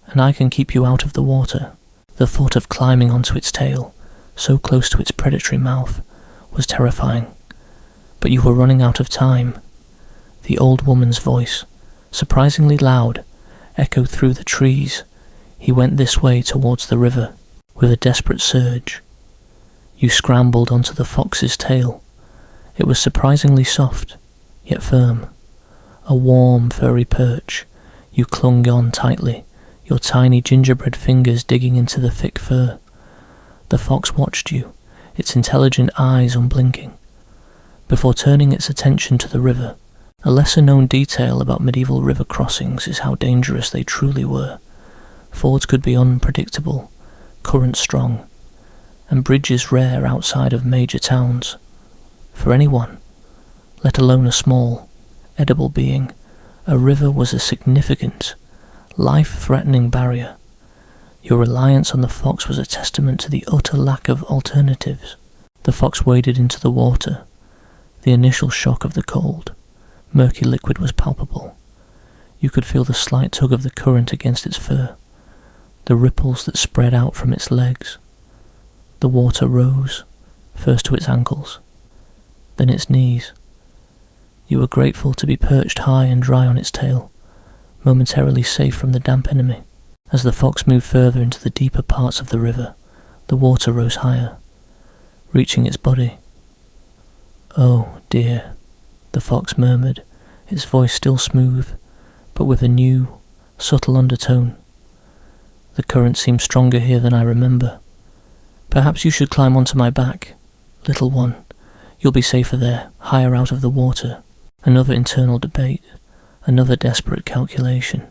and I can keep you out of the water." The thought of climbing onto its tail, so close to its predatory mouth, was terrifying. But you were running out of time. The old woman's voice, surprisingly loud, echoed through the trees. He went this way towards the river. With a desperate surge, you scrambled onto the fox's tail. It was surprisingly soft, yet firm. A warm, furry perch. You clung on tightly, your tiny gingerbread fingers digging into the thick fur. The fox watched you, its intelligent eyes unblinking, before turning its attention to the river. A lesser-known detail about medieval river crossings is how dangerous they truly were. Fords could be unpredictable, currents strong, and bridges rare outside of major towns. For anyone, let alone a small, edible being, a river was a significant, life-threatening barrier. Your reliance on the fox was a testament to the utter lack of alternatives. The fox waded into the water. The initial shock of the cold, murky liquid was palpable. You could feel the slight tug of the current against its fur, the ripples that spread out from its legs. The water rose, first to its ankles, then its knees. You were grateful to be perched high and dry on its tail, momentarily safe from the damp enemy. As the fox moved further into the deeper parts of the river, the water rose higher, reaching its body. "Oh, dear," the fox murmured, its voice still smooth, but with a new, subtle undertone. "The current seems stronger here than I remember. Perhaps you should climb onto my back, little one. You'll be safer there, higher out of the water." Another internal debate, another desperate calculation.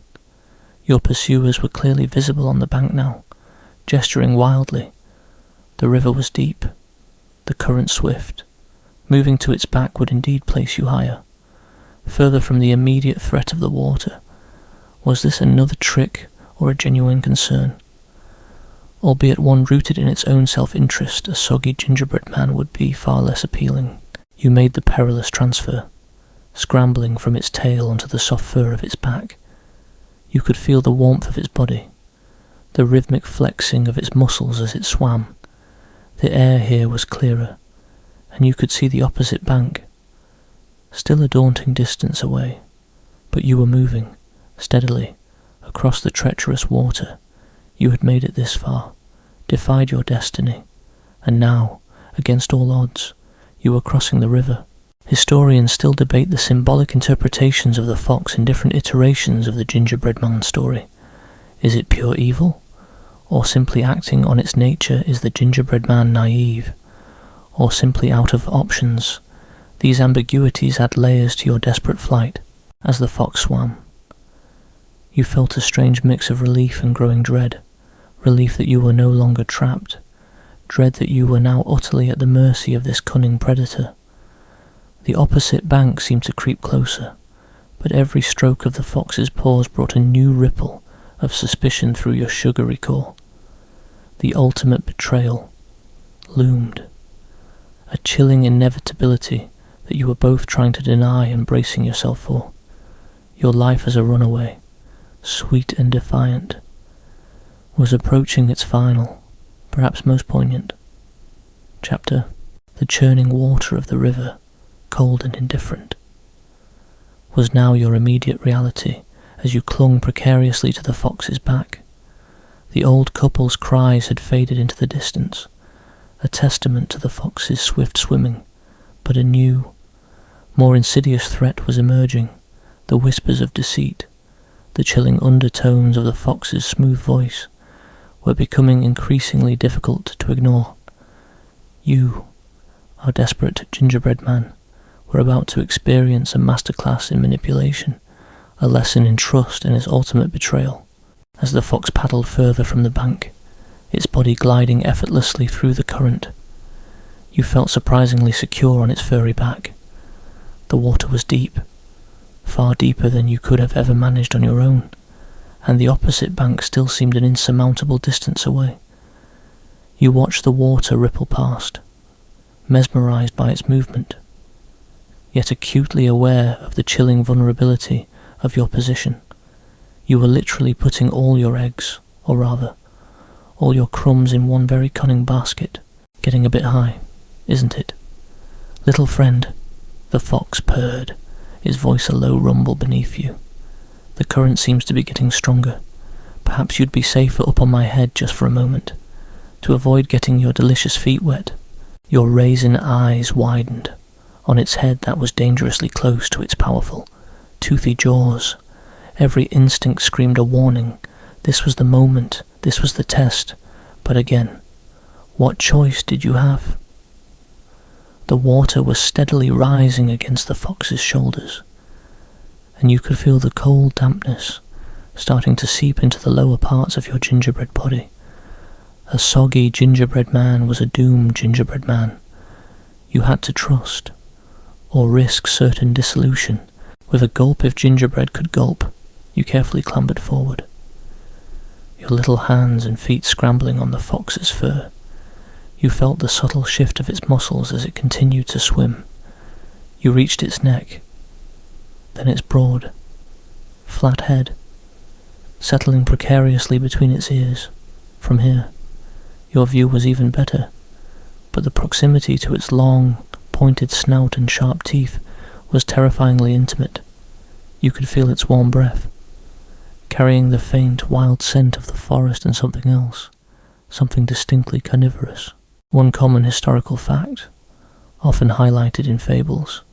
Your pursuers were clearly visible on the bank now, gesturing wildly. The river was deep, the current swift. Moving to its back would indeed place you higher, further from the immediate threat of the water. Was this another trick or a genuine concern? Albeit one rooted in its own self-interest, a soggy gingerbread man would be far less appealing. You made the perilous transfer, scrambling from its tail onto the soft fur of its back. You could feel the warmth of its body, the rhythmic flexing of its muscles as it swam. The air here was clearer, and you could see the opposite bank, still a daunting distance away, but you were moving, Steadily, across the treacherous water, you had made it this far, defied your destiny, and now, against all odds, you were crossing the river. Historians still debate the symbolic interpretations of the fox in different iterations of the Gingerbread Man story. Is it pure evil? Or simply acting on its nature is the Gingerbread Man naive? Or simply out of options? These ambiguities add layers to your desperate flight as the fox swam. You felt a strange mix of relief and growing dread. Relief that you were no longer trapped. Dread that you were now utterly at the mercy of this cunning predator. The opposite bank seemed to creep closer, but every stroke of the fox's paws brought a new ripple of suspicion through your sugary core. The ultimate betrayal loomed, a chilling inevitability that you were both trying to deny and bracing yourself for. Your life as a runaway, sweet and defiant, was approaching its final, perhaps most poignant, chapter. The churning water of the river, cold and indifferent, was now your immediate reality as you clung precariously to the fox's back. The old couple's cries had faded into the distance, a testament to the fox's swift swimming, but a new, more insidious threat was emerging. The whispers of deceit, the chilling undertones of the fox's smooth voice, were becoming increasingly difficult to ignore. You, our desperate gingerbread man, were about to experience a masterclass in manipulation, a lesson in trust and its ultimate betrayal. As the fox paddled further from the bank, its body gliding effortlessly through the current, you felt surprisingly secure on its furry back. The water was deep, far deeper than you could have ever managed on your own, and the opposite bank still seemed an insurmountable distance away. You watched the water ripple past, mesmerized by its movement, yet acutely aware of the chilling vulnerability of your position. You were literally putting all your eggs, or rather, all your crumbs in one very cunning basket. Getting a bit high, isn't it? Little friend, the fox purred, his voice a low rumble beneath you. The current seems to be getting stronger. Perhaps you'd be safer up on my head just for a moment, to avoid getting your delicious feet wet. Your raisin eyes widened. On its head that was dangerously close to its powerful, toothy jaws. Every instinct screamed a warning. This was the moment, this was the test. But again, what choice did you have? The water was steadily rising against the fox's shoulders, and you could feel the cold dampness starting to seep into the lower parts of your gingerbread body. A soggy gingerbread man was a doomed gingerbread man. You had to trust, or risk certain dissolution. With a gulp if gingerbread could gulp, you carefully clambered forward, your little hands and feet scrambling on the fox's fur. You felt the subtle shift of its muscles as it continued to swim. You reached its neck, then its broad, flat head, settling precariously between its ears. From here, your view was even better, but the proximity to its long, pointed snout and sharp teeth was terrifyingly intimate. You could feel its warm breath, carrying the faint, wild scent of the forest and something else, something distinctly carnivorous. One common historical fact, often highlighted in fables,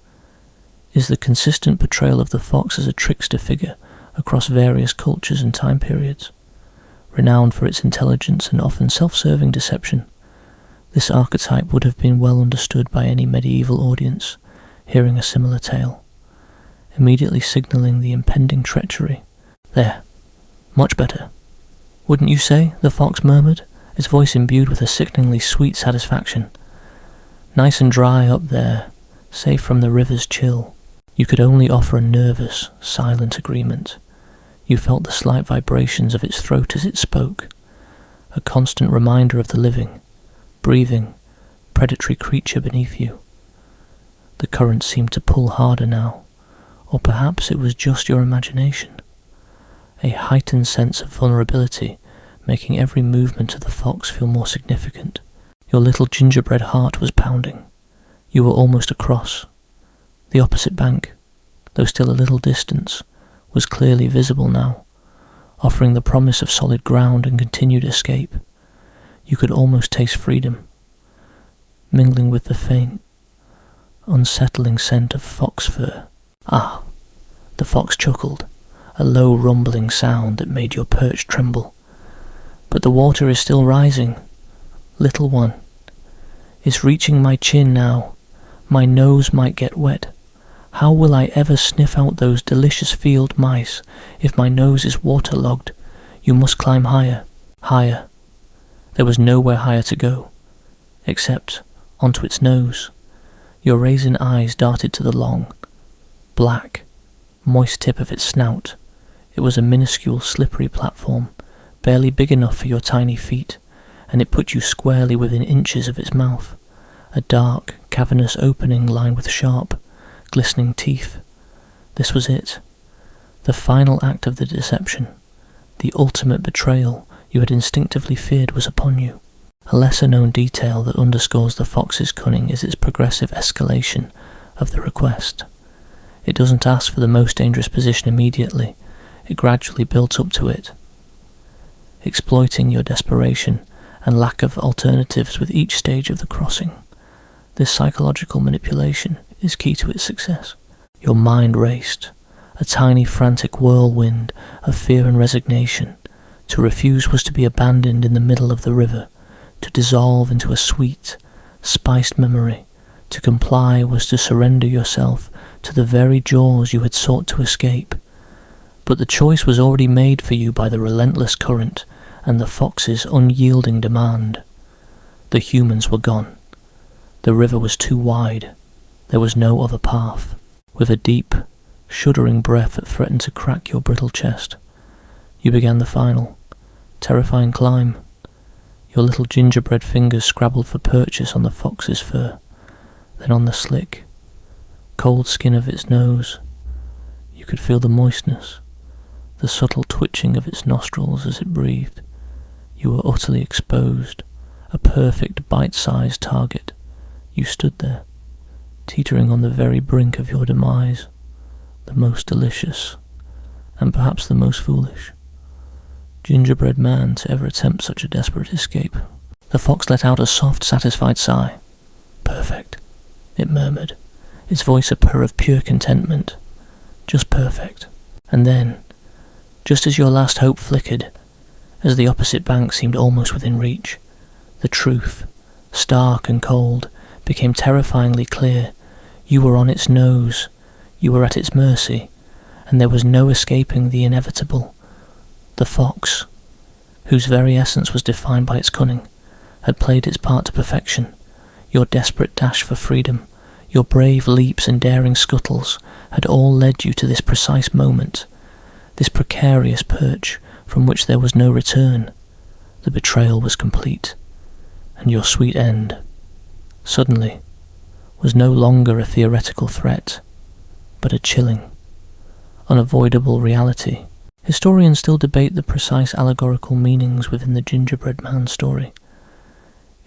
is the consistent portrayal of the fox as a trickster figure across various cultures and time periods. Renowned for its intelligence and often self-serving deception, this archetype would have been well understood by any medieval audience hearing a similar tale, immediately signalling the impending treachery. There, much better. Wouldn't you say? The fox murmured, its voice imbued with a sickeningly sweet satisfaction. Nice and dry up there, safe from the river's chill. You could only offer a nervous, silent agreement. You felt the slight vibrations of its throat as it spoke, a constant reminder of the living, breathing, predatory creature beneath you. The current seemed to pull harder now, or perhaps it was just your imagination. A heightened sense of vulnerability making every movement of the fox feel more significant. Your little gingerbread heart was pounding. You were almost across. The opposite bank, though still a little distance, was clearly visible now, offering the promise of solid ground and continued escape. You could almost taste freedom, mingling with the faint, unsettling scent of fox fur. Ah, the fox chuckled, a low rumbling sound that made your perch tremble. But the water is still rising, little one. It's reaching my chin now. My nose might get wet. How will I ever sniff out those delicious field mice if my nose is waterlogged? You must climb higher, higher. There was nowhere higher to go, except onto its nose. Your raisin eyes darted to the long, black, moist tip of its snout. It was a minuscule, slippery platform, barely big enough for your tiny feet, and it put you squarely within inches of its mouth, a dark, cavernous opening lined with sharp, glistening teeth. This was it, the final act of the deception. The ultimate betrayal you had instinctively feared was upon you. A lesser-known detail that underscores the fox's cunning is its progressive escalation of the request. It doesn't ask for the most dangerous position immediately, it gradually builds up to it, exploiting your desperation and lack of alternatives with each stage of the crossing. This psychological manipulation is key to its success. Your mind raced, a tiny frantic whirlwind of fear and resignation. To refuse was to be abandoned in the middle of the river, to dissolve into a sweet, spiced memory. To comply was to surrender yourself to the very jaws you had sought to escape. But the choice was already made for you by the relentless current and the fox's unyielding demand. The humans were gone. The river was too wide. There was no other path. With a deep, shuddering breath that threatened to crack your brittle chest, you began the final, terrifying climb. Your little gingerbread fingers scrabbled for purchase on the fox's fur, then on the slick, cold skin of its nose. You could feel the moistness, the subtle twitching of its nostrils as it breathed. You were utterly exposed, a perfect bite-sized target. You stood there, teetering on the very brink of your demise, the most delicious, and perhaps the most foolish gingerbread man to ever attempt such a desperate escape. The fox let out a soft, satisfied sigh. Perfect, it murmured, its voice a purr of pure contentment. Just perfect. And then, just as your last hope flickered, as the opposite bank seemed almost within reach, the truth, stark and cold, became terrifyingly clear. You were on its nose, you were at its mercy, and there was no escaping the inevitable. The fox, whose very essence was defined by its cunning, had played its part to perfection. Your desperate dash for freedom, your brave leaps and daring scuttles had all led you to this precise moment, this precarious perch from which there was no return. The betrayal was complete, and your sweet end, suddenly, was no longer a theoretical threat, but a chilling, unavoidable reality. Historians still debate the precise allegorical meanings within the Gingerbread Man story.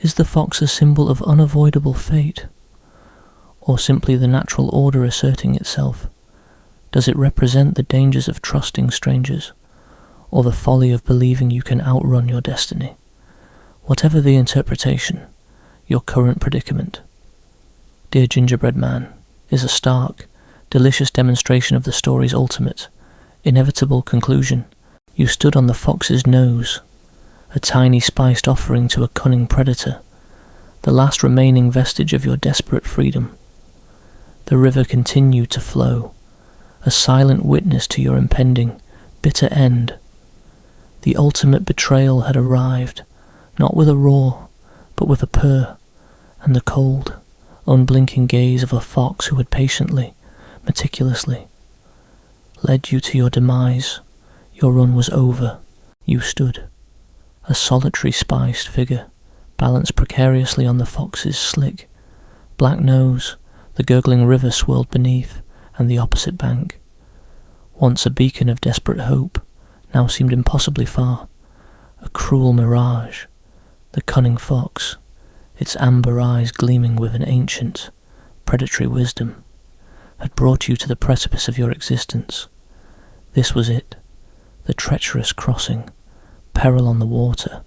Is the fox a symbol of unavoidable fate, or simply the natural order asserting itself? Does it represent the dangers of trusting strangers, or the folly of believing you can outrun your destiny? Whatever the interpretation, your current predicament, Dear Gingerbread Man, is a stark, delicious demonstration of the story's ultimate, inevitable conclusion. You stood on the fox's nose, a tiny spiced offering to a cunning predator, the last remaining vestige of your desperate freedom. The river continued to flow, a silent witness to your impending, bitter end. The ultimate betrayal had arrived, not with a roar, but with a purr, and the cold, unblinking gaze of a fox who had patiently, meticulously, led you to your demise. Your run was over. You stood, a solitary spiced figure, balanced precariously on the fox's slick, black nose. The gurgling river swirled beneath, and the opposite bank, once a beacon of desperate hope, now seemed impossibly far, a cruel mirage. The cunning fox, its amber eyes gleaming with an ancient, predatory wisdom, had brought you to the precipice of your existence. This was it, the treacherous crossing, peril on the water,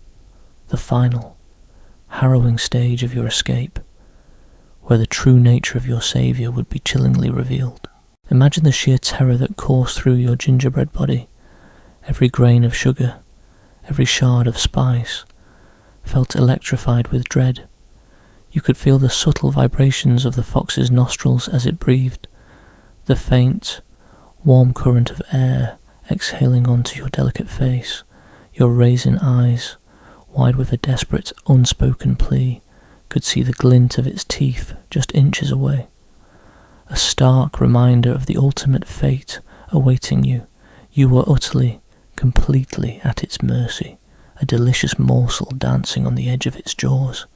the final, harrowing stage of your escape, where the true nature of your saviour would be chillingly revealed. Imagine the sheer terror that coursed through your gingerbread body. Every grain of sugar, every shard of spice, felt electrified with dread. You could feel the subtle vibrations of the fox's nostrils as it breathed, the faint, warm current of air exhaling onto your delicate face. Your raisin eyes, wide with a desperate, unspoken plea, could see the glint of its teeth just inches away. A stark reminder of the ultimate fate awaiting you. You were utterly, completely at its mercy, a delicious morsel dancing on the edge of its jaws.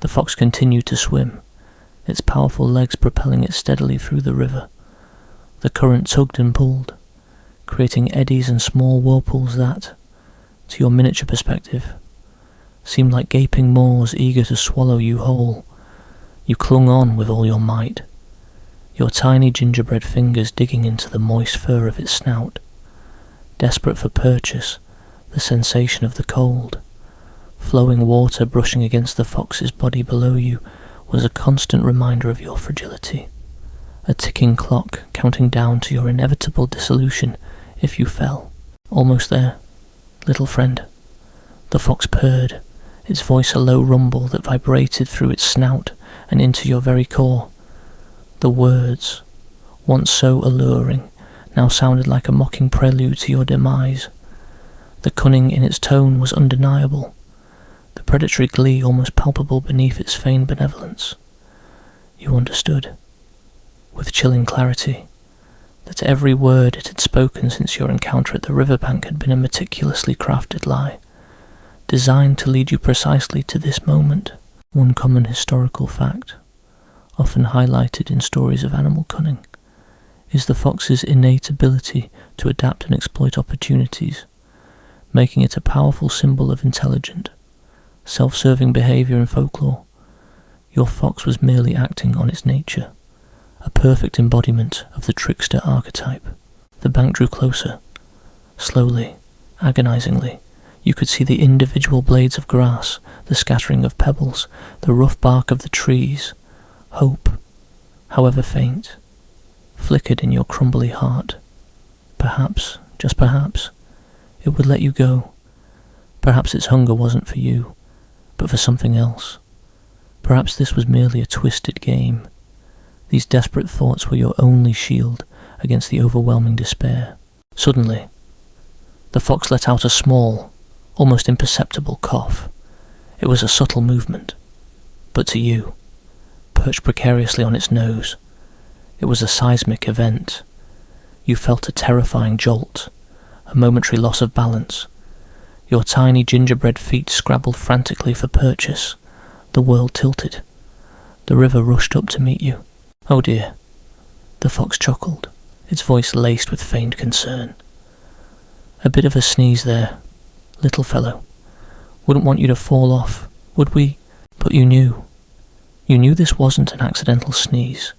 The fox continued to swim, its powerful legs propelling it steadily through the river. The current tugged and pulled, creating eddies and small whirlpools that, to your miniature perspective, seemed like gaping maws eager to swallow you whole. You clung on with all your might, your tiny gingerbread fingers digging into the moist fur of its snout. Desperate for purchase, the sensation of the cold, flowing water brushing against the fox's body below you was a constant reminder of your fragility, a ticking clock counting down to your inevitable dissolution if you fell. Almost there, little friend. The fox purred, its voice a low rumble that vibrated through its snout and into your very core. The words, once so alluring, now sounded like a mocking prelude to your demise. The cunning in its tone was undeniable, the predatory glee almost palpable beneath its feigned benevolence. You understood, with chilling clarity, that every word it had spoken since your encounter at the riverbank had been a meticulously crafted lie, designed to lead you precisely to this moment. One common historical fact, often highlighted in stories of animal cunning, is the fox's innate ability to adapt and exploit opportunities, making it a powerful symbol of intelligent, self-serving behaviour in folklore. Your fox was merely acting on its nature, a perfect embodiment of the trickster archetype. The bank drew closer. Slowly, agonizingly, you could see the individual blades of grass, the scattering of pebbles, the rough bark of the trees. Hope, however faint, flickered in your crumbly heart. Perhaps, just perhaps, it would let you go. Perhaps its hunger wasn't for you, but for something else. Perhaps this was merely a twisted game. These desperate thoughts were your only shield against the overwhelming despair. Suddenly, the fox let out a small, almost imperceptible cough. It was a subtle movement, but to you, perched precariously on its nose, it was a seismic event. You felt a terrifying jolt, a momentary loss of balance. Your tiny gingerbread feet scrabbled frantically for purchase. The world tilted. The river rushed up to meet you. Oh dear, the fox chuckled, its voice laced with feigned concern. A bit of a sneeze there, little fellow. Wouldn't want you to fall off, would we? But you knew. You knew this wasn't an accidental sneeze.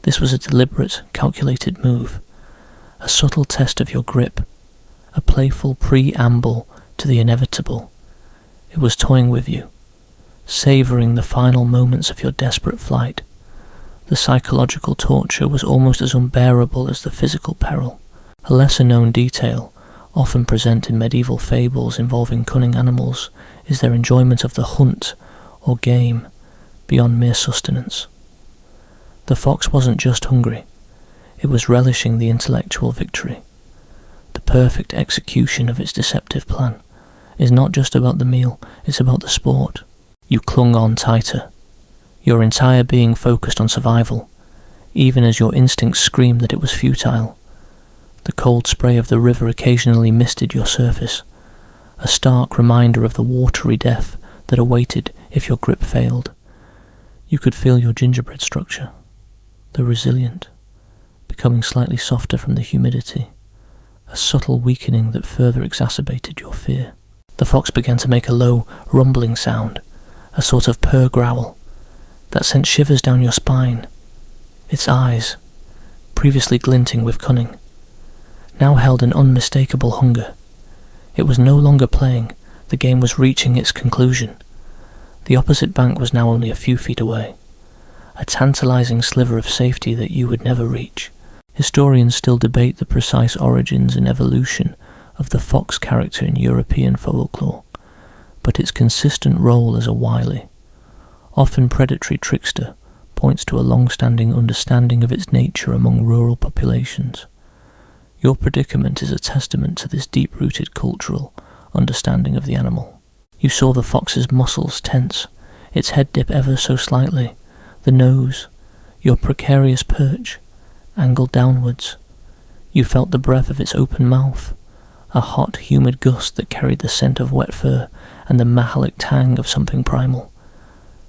This was a deliberate, calculated move, a subtle test of your grip, a playful preamble to the inevitable. It was toying with you, savouring the final moments of your desperate flight. The psychological torture was almost as unbearable as the physical peril. A lesser-known detail, often present in medieval fables involving cunning animals, is their enjoyment of the hunt or game beyond mere sustenance. The fox wasn't just hungry, it was relishing the intellectual victory. The perfect execution of its deceptive plan is not just about the meal, it's about the sport. You clung on tighter, your entire being focused on survival, even as your instincts screamed that it was futile. The cold spray of the river occasionally misted your surface, a stark reminder of the watery death that awaited if your grip failed. You could feel your gingerbread structure, though resilient, becoming slightly softer from the humidity, a subtle weakening that further exacerbated your fear. The fox began to make a low, rumbling sound, a sort of purr growl, that sent shivers down your spine. Its eyes, previously glinting with cunning, now held an unmistakable hunger. It was no longer playing, the game was reaching its conclusion. The opposite bank was now only a few feet away, a tantalizing sliver of safety that you would never reach. Historians still debate the precise origins and evolution of the fox character in European folklore, but its consistent role as a wily, often predatory trickster points to a long-standing understanding of its nature among rural populations. Your predicament is a testament to this deep-rooted cultural understanding of the animal. You saw the fox's muscles tense, its head dip ever so slightly, the nose, your precarious perch, angled downwards. You felt the breath of its open mouth, a hot, humid gust that carried the scent of wet fur and the mahalic tang of something primal.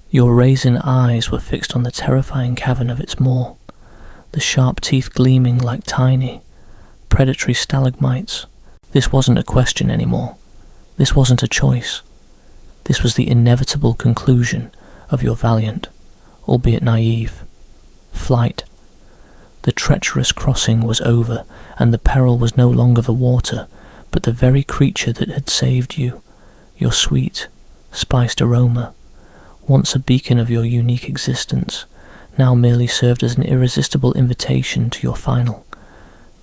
Your raisin eyes were fixed on the terrifying cavern of its maw, the sharp teeth gleaming like tiny, predatory stalagmites. This wasn't a question anymore. This wasn't a choice. This was the inevitable conclusion of your valiant, albeit naive, flight. The treacherous crossing was over, and the peril was no longer the water, but the very creature that had saved you, your sweet, spiced aroma, once a beacon of your unique existence, now merely served as an irresistible invitation to your final,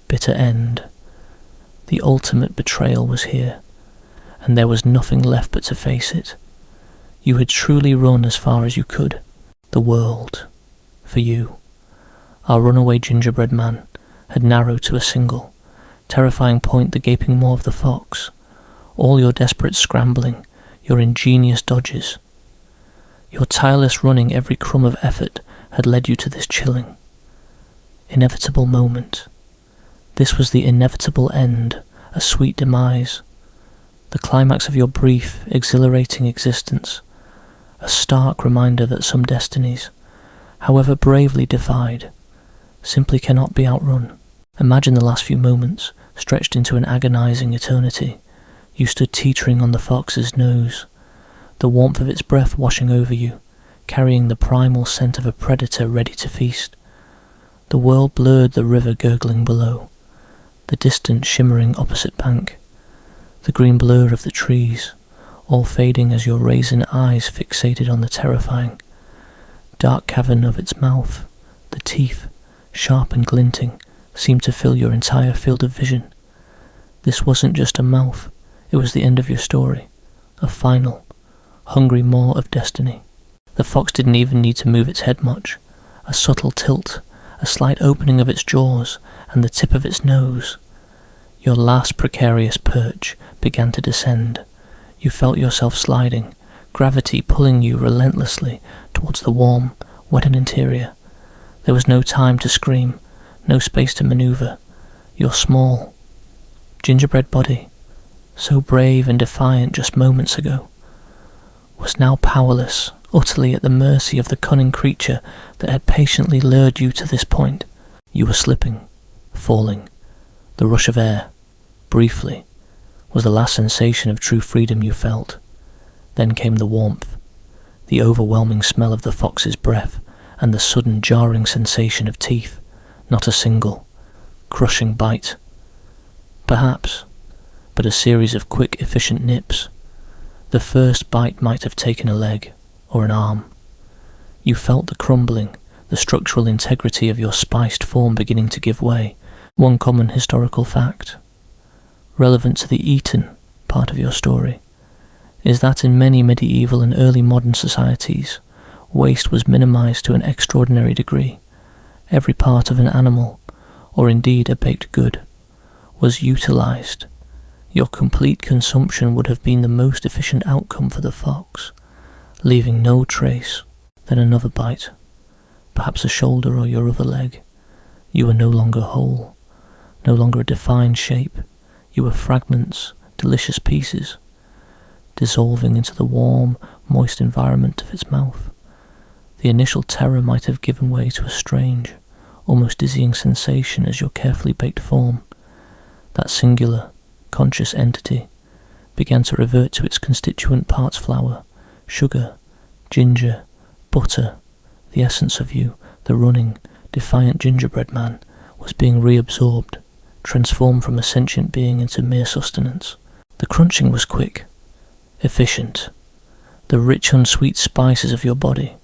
bitter end. The ultimate betrayal was here, and there was nothing left but to face it. You had truly run as far as you could. The world, for you, our runaway gingerbread man, had narrowed to a single, terrifying point, the gaping maw of the fox. All your desperate scrambling, your ingenious dodges, your tireless running, every crumb of effort had led you to this chilling, inevitable moment. This was the inevitable end, a sweet demise, the climax of your brief, exhilarating existence, a stark reminder that some destinies, however bravely defied, simply cannot be outrun. Imagine the last few moments, stretched into an agonizing eternity. You stood teetering on the fox's nose, the warmth of its breath washing over you, carrying the primal scent of a predator ready to feast. The world blurred, the river gurgling below, the distant shimmering opposite bank, the green blur of the trees, all fading as your raisin eyes fixated on the terrifying, dark cavern of its mouth. The teeth, sharp and glinting, seemed to fill your entire field of vision. This wasn't just a mouth, it was the end of your story, a final, hungry maw of destiny. The fox didn't even need to move its head much. A subtle tilt, a slight opening of its jaws, and the tip of its nose. Your last precarious perch began to descend. You felt yourself sliding, gravity pulling you relentlessly towards the warm, wetted interior. There was no time to scream, no space to maneuver. Your small, gingerbread body, so brave and defiant just moments ago, was now powerless, utterly at the mercy of the cunning creature that had patiently lured you to this point. You were slipping, falling. The rush of air, briefly, was the last sensation of true freedom you felt. Then came the warmth, the overwhelming smell of the fox's breath, and the sudden jarring sensation of teeth, not a single, crushing bite. Perhaps, but a series of quick, efficient nips. The first bite might have taken a leg, or an arm. You felt the crumbling, the structural integrity of your spiced form beginning to give way. One common historical fact, relevant to the eaten part of your story, is that in many medieval and early modern societies, waste was minimized to an extraordinary degree. Every part of an animal, or indeed a baked good, was utilized. Your complete consumption would have been the most efficient outcome for the fox, leaving no trace. Then another bite, perhaps a shoulder or your other leg. You were no longer whole, no longer a defined shape. You were fragments, delicious pieces, dissolving into the warm, moist environment of its mouth. The initial terror might have given way to a strange, almost dizzying sensation as your carefully baked form, that singular, conscious entity, began to revert to its constituent parts: flour, sugar, ginger, butter. The essence of you, the running, defiant gingerbread man, was being reabsorbed, transformed from a sentient being into mere sustenance. The crunching was quick, efficient. The rich unsweet spices of your body,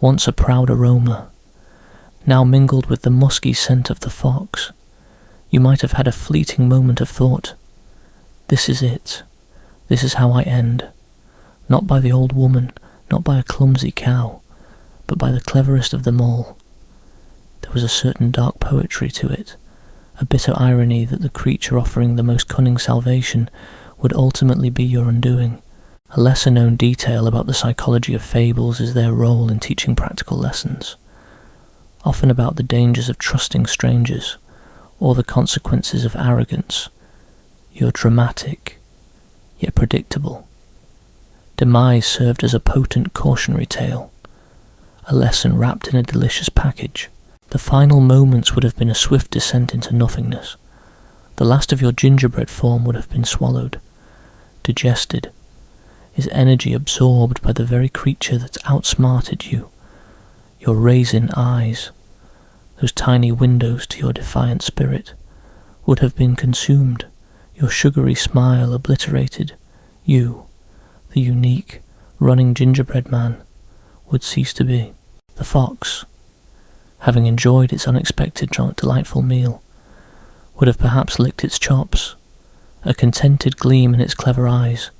once a proud aroma, now mingled with the musky scent of the fox. You might have had a fleeting moment of thought. This is it. This is how I end. Not by the old woman, not by a clumsy cow, but by the cleverest of them all. There was a certain dark poetry to it, a bitter irony that the creature offering the most cunning salvation would ultimately be your undoing. A lesser-known detail about the psychology of fables is their role in teaching practical lessons, often about the dangers of trusting strangers, or the consequences of arrogance. Your dramatic, yet predictable demise served as a potent cautionary tale, a lesson wrapped in a delicious package. The final moments would have been a swift descent into nothingness. The last of your gingerbread form would have been swallowed, digested, his energy absorbed by the very creature that outsmarted you. Your raisin eyes, those tiny windows to your defiant spirit, would have been consumed, your sugary smile obliterated. You, the unique, running gingerbread man, would cease to be. The fox, having enjoyed its unexpected delightful meal, would have perhaps licked its chops, a contented gleam in its clever eyes.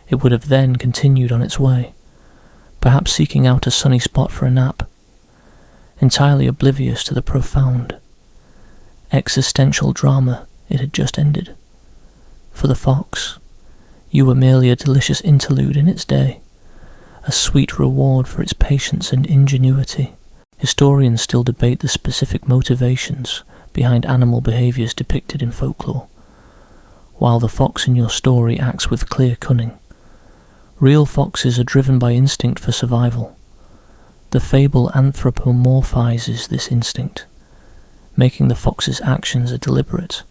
It would have then continued on its way, perhaps seeking out a sunny spot for a nap, entirely oblivious to the profound, existential drama it had just ended. For the fox, you were merely a delicious interlude in its day, a sweet reward for its patience and ingenuity. Historians still debate the specific motivations behind animal behaviours depicted in folklore, while the fox in your story acts with clear cunning. Real foxes are driven by instinct for survival. The fable anthropomorphizes this instinct, making the fox's actions a deliberate,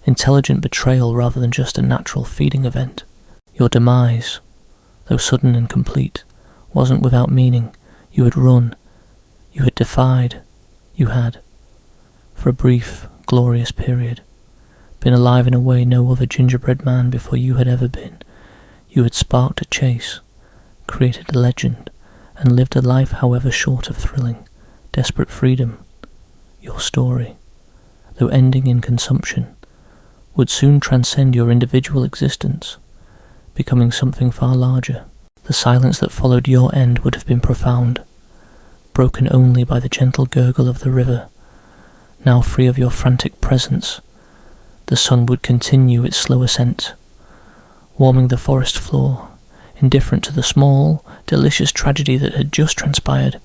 intelligent betrayal rather than just a natural feeding event. Your demise, though sudden and complete, wasn't without meaning. You had run, you had defied, you had, for a brief, glorious period, been alive in a way no other gingerbread man before you had ever been. You had sparked a chase, created a legend, and lived a life however short of thrilling, desperate freedom. Your story, though ending in consumption, would soon transcend your individual existence, becoming something far larger. The silence that followed your end would have been profound, broken only by the gentle gurgle of the river. Now free of your frantic presence, the sun would continue its slow ascent, warming the forest floor, indifferent to the small, delicious tragedy that had just transpired.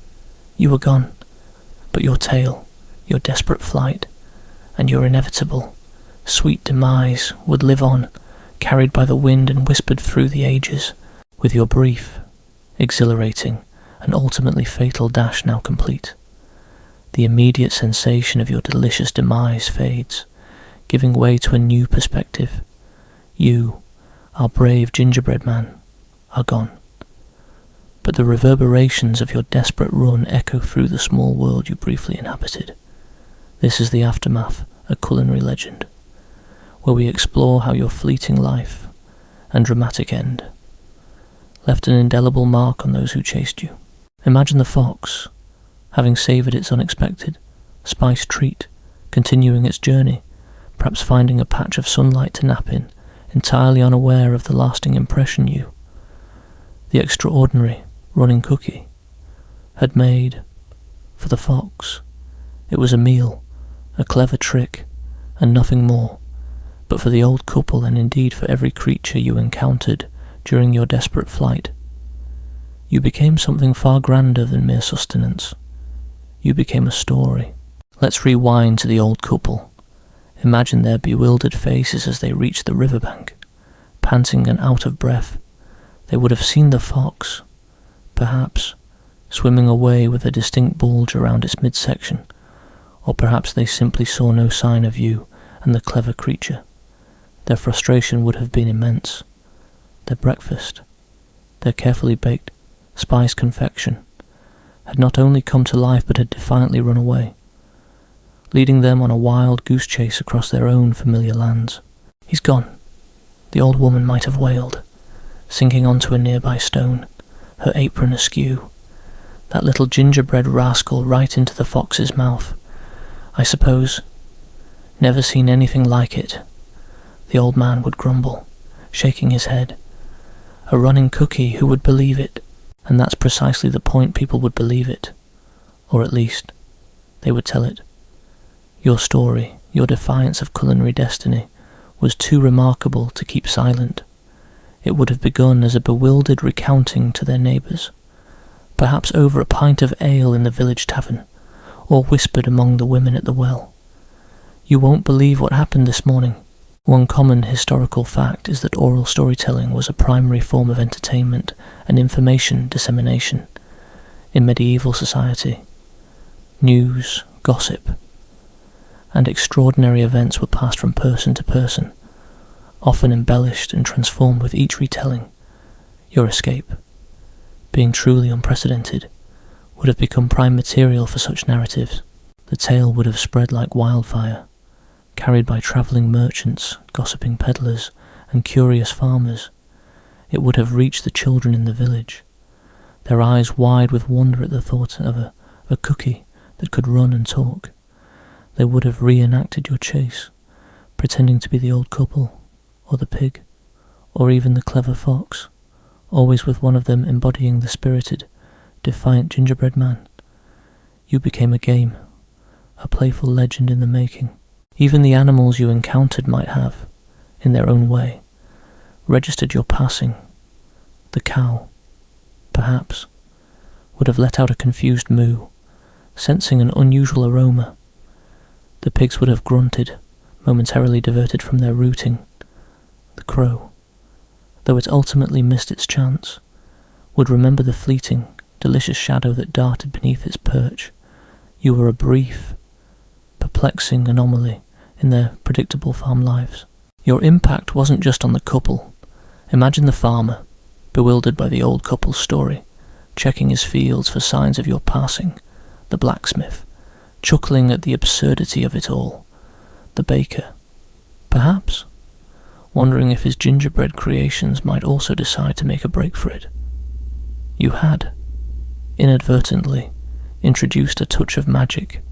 You were gone, but your tale, your desperate flight, and your inevitable, sweet demise would live on, carried by the wind and whispered through the ages. With your brief, exhilarating, and ultimately fatal dash now complete, the immediate sensation of your delicious demise fades, giving way to a new perspective. You, our brave gingerbread man, are gone. But the reverberations of your desperate run echo through the small world you briefly inhabited. This is the aftermath, a culinary legend, where we explore how your fleeting life and dramatic end left an indelible mark on those who chased you. Imagine the fox, having savoured its unexpected, spiced treat, continuing its journey, perhaps finding a patch of sunlight to nap in, entirely unaware of the lasting impression you, the extraordinary running cookie, had made. For the fox, it was a meal, a clever trick, and nothing more. But for the old couple, and indeed for every creature you encountered during your desperate flight, you became something far grander than mere sustenance. You became a story. Let's rewind to the old couple. Imagine their bewildered faces as they reached the riverbank. Panting and out of breath, they would have seen the fox, perhaps, swimming away with a distinct bulge around its midsection, or perhaps they simply saw no sign of you and the clever creature. Their frustration would have been immense. Their breakfast, their carefully baked, spiced confection, had not only come to life but had defiantly run away. leading them on a wild goose chase across their own familiar lands. "He's gone," the old woman might have wailed, sinking onto a nearby stone, her apron askew. "That little gingerbread rascal right into the fox's mouth, I suppose. Never seen anything like it," the old man would grumble, shaking his head. "A running cookie, who would believe it?" And that's precisely the point: people would believe it. Or at least, they would tell it. Your story, your defiance of culinary destiny, was too remarkable to keep silent. It would have begun as a bewildered recounting to their neighbours, perhaps over a pint of ale in the village tavern, or whispered among the women at the well. "You won't believe what happened this morning." One common historical fact is that oral storytelling was a primary form of entertainment and information dissemination in medieval society. News, gossip, and extraordinary events were passed from person to person, often embellished and transformed with each retelling. Your escape, being truly unprecedented, would have become prime material for such narratives. The tale would have spread like wildfire, carried by travelling merchants, gossiping peddlers, and curious farmers. It would have reached the children in the village, their eyes wide with wonder at the thought of a cookie that could run and talk. They would have reenacted your chase, pretending to be the old couple, or the pig, or even the clever fox, always with one of them embodying the spirited, defiant gingerbread man. You became a game, a playful legend in the making. Even the animals you encountered might have, in their own way, registered your passing. The cow, perhaps, would have let out a confused moo, sensing an unusual aroma. The pigs would have grunted, momentarily diverted from their rooting. The crow, though it ultimately missed its chance, would remember the fleeting, delicious shadow that darted beneath its perch. You were a brief, perplexing anomaly in their predictable farm lives. Your impact wasn't just on the couple. Imagine the farmer, bewildered by the old couple's story, checking his fields for signs of your passing. The blacksmith, chuckling at the absurdity of it all. The baker, perhaps, wondering if his gingerbread creations might also decide to make a break for it. You had, inadvertently, introduced a touch of magic,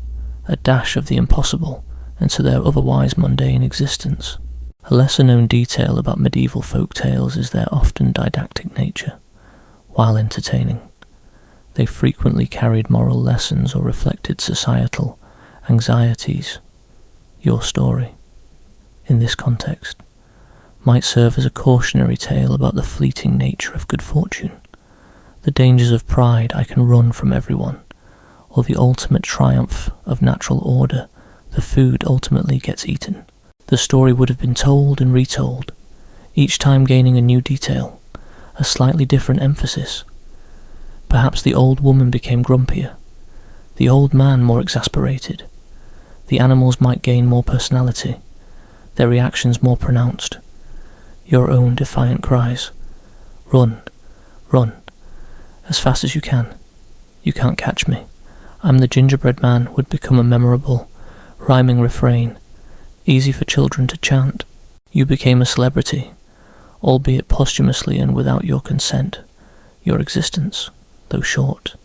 a dash of the impossible, into their otherwise mundane existence. A lesser-known detail about medieval folk tales is their often didactic nature. While entertaining, they frequently carried moral lessons or reflected societal anxieties. Your story, in this context, might serve as a cautionary tale about the fleeting nature of good fortune, the dangers of pride, I can run from everyone, or the ultimate triumph of natural order, the food ultimately gets eaten. The story would have been told and retold, each time gaining a new detail, a slightly different emphasis. Perhaps the old woman became grumpier, the old man more exasperated. The animals might gain more personality, their reactions more pronounced. Your own defiant cries, "Run, run, as fast as you can. You can't catch me. I'm the gingerbread man," would become a memorable, rhyming refrain, easy for children to chant. You became a celebrity, albeit posthumously and without your consent. Your existence, though short,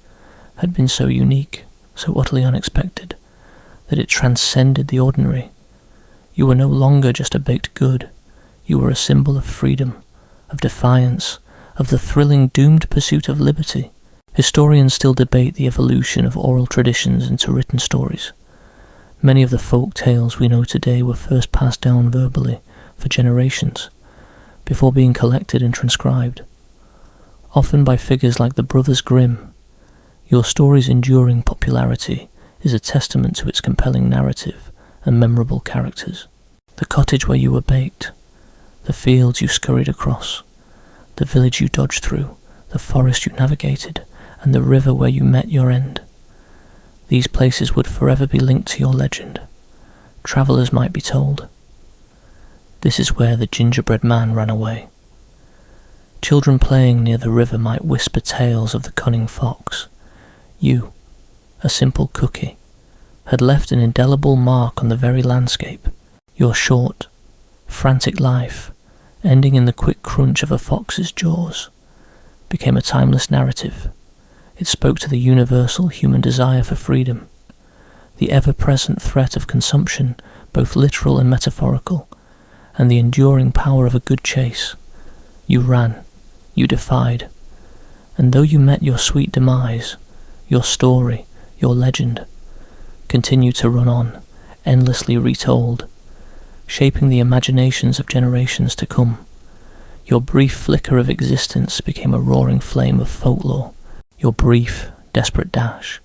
had been so unique, so utterly unexpected, that it transcended the ordinary. You were no longer just a baked good. You were a symbol of freedom, of defiance, of the thrilling doomed pursuit of liberty. Historians still debate the evolution of oral traditions into written stories. Many of the folk tales we know today were first passed down verbally for generations, before being collected and transcribed, often by figures like the Brothers Grimm. Your story's enduring popularity is a testament to its compelling narrative and memorable characters. The cottage where you were baked, the fields you scurried across, the village you dodged through, the forest you navigated, and the river where you met your end. These places would forever be linked to your legend. Travellers might be told, "This is where the gingerbread man ran away." Children playing near the river might whisper tales of the cunning fox. You, a simple cookie, had left an indelible mark on the very landscape. Your short, frantic life, ending in the quick crunch of a fox's jaws, became a timeless narrative. It spoke to the universal human desire for freedom, the ever-present threat of consumption, both literal and metaphorical, and the enduring power of a good chase. You ran, you defied, and though you met your sweet demise, your story, your legend, continued to run on, endlessly retold, shaping the imaginations of generations to come. Your brief flicker of existence became a roaring flame of folklore, your brief, desperate dash,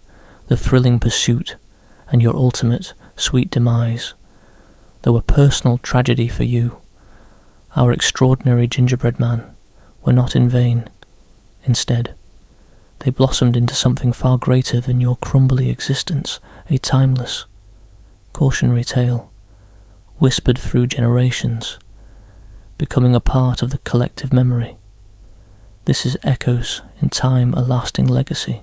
the thrilling pursuit, and your ultimate, sweet demise. Though a personal tragedy for you, our extraordinary gingerbread man, were not in vain. Instead, they blossomed into something far greater than your crumbly existence, a timeless, cautionary tale, whispered through generations, becoming a part of the collective memory. This is Echoes in Time, a lasting legacy,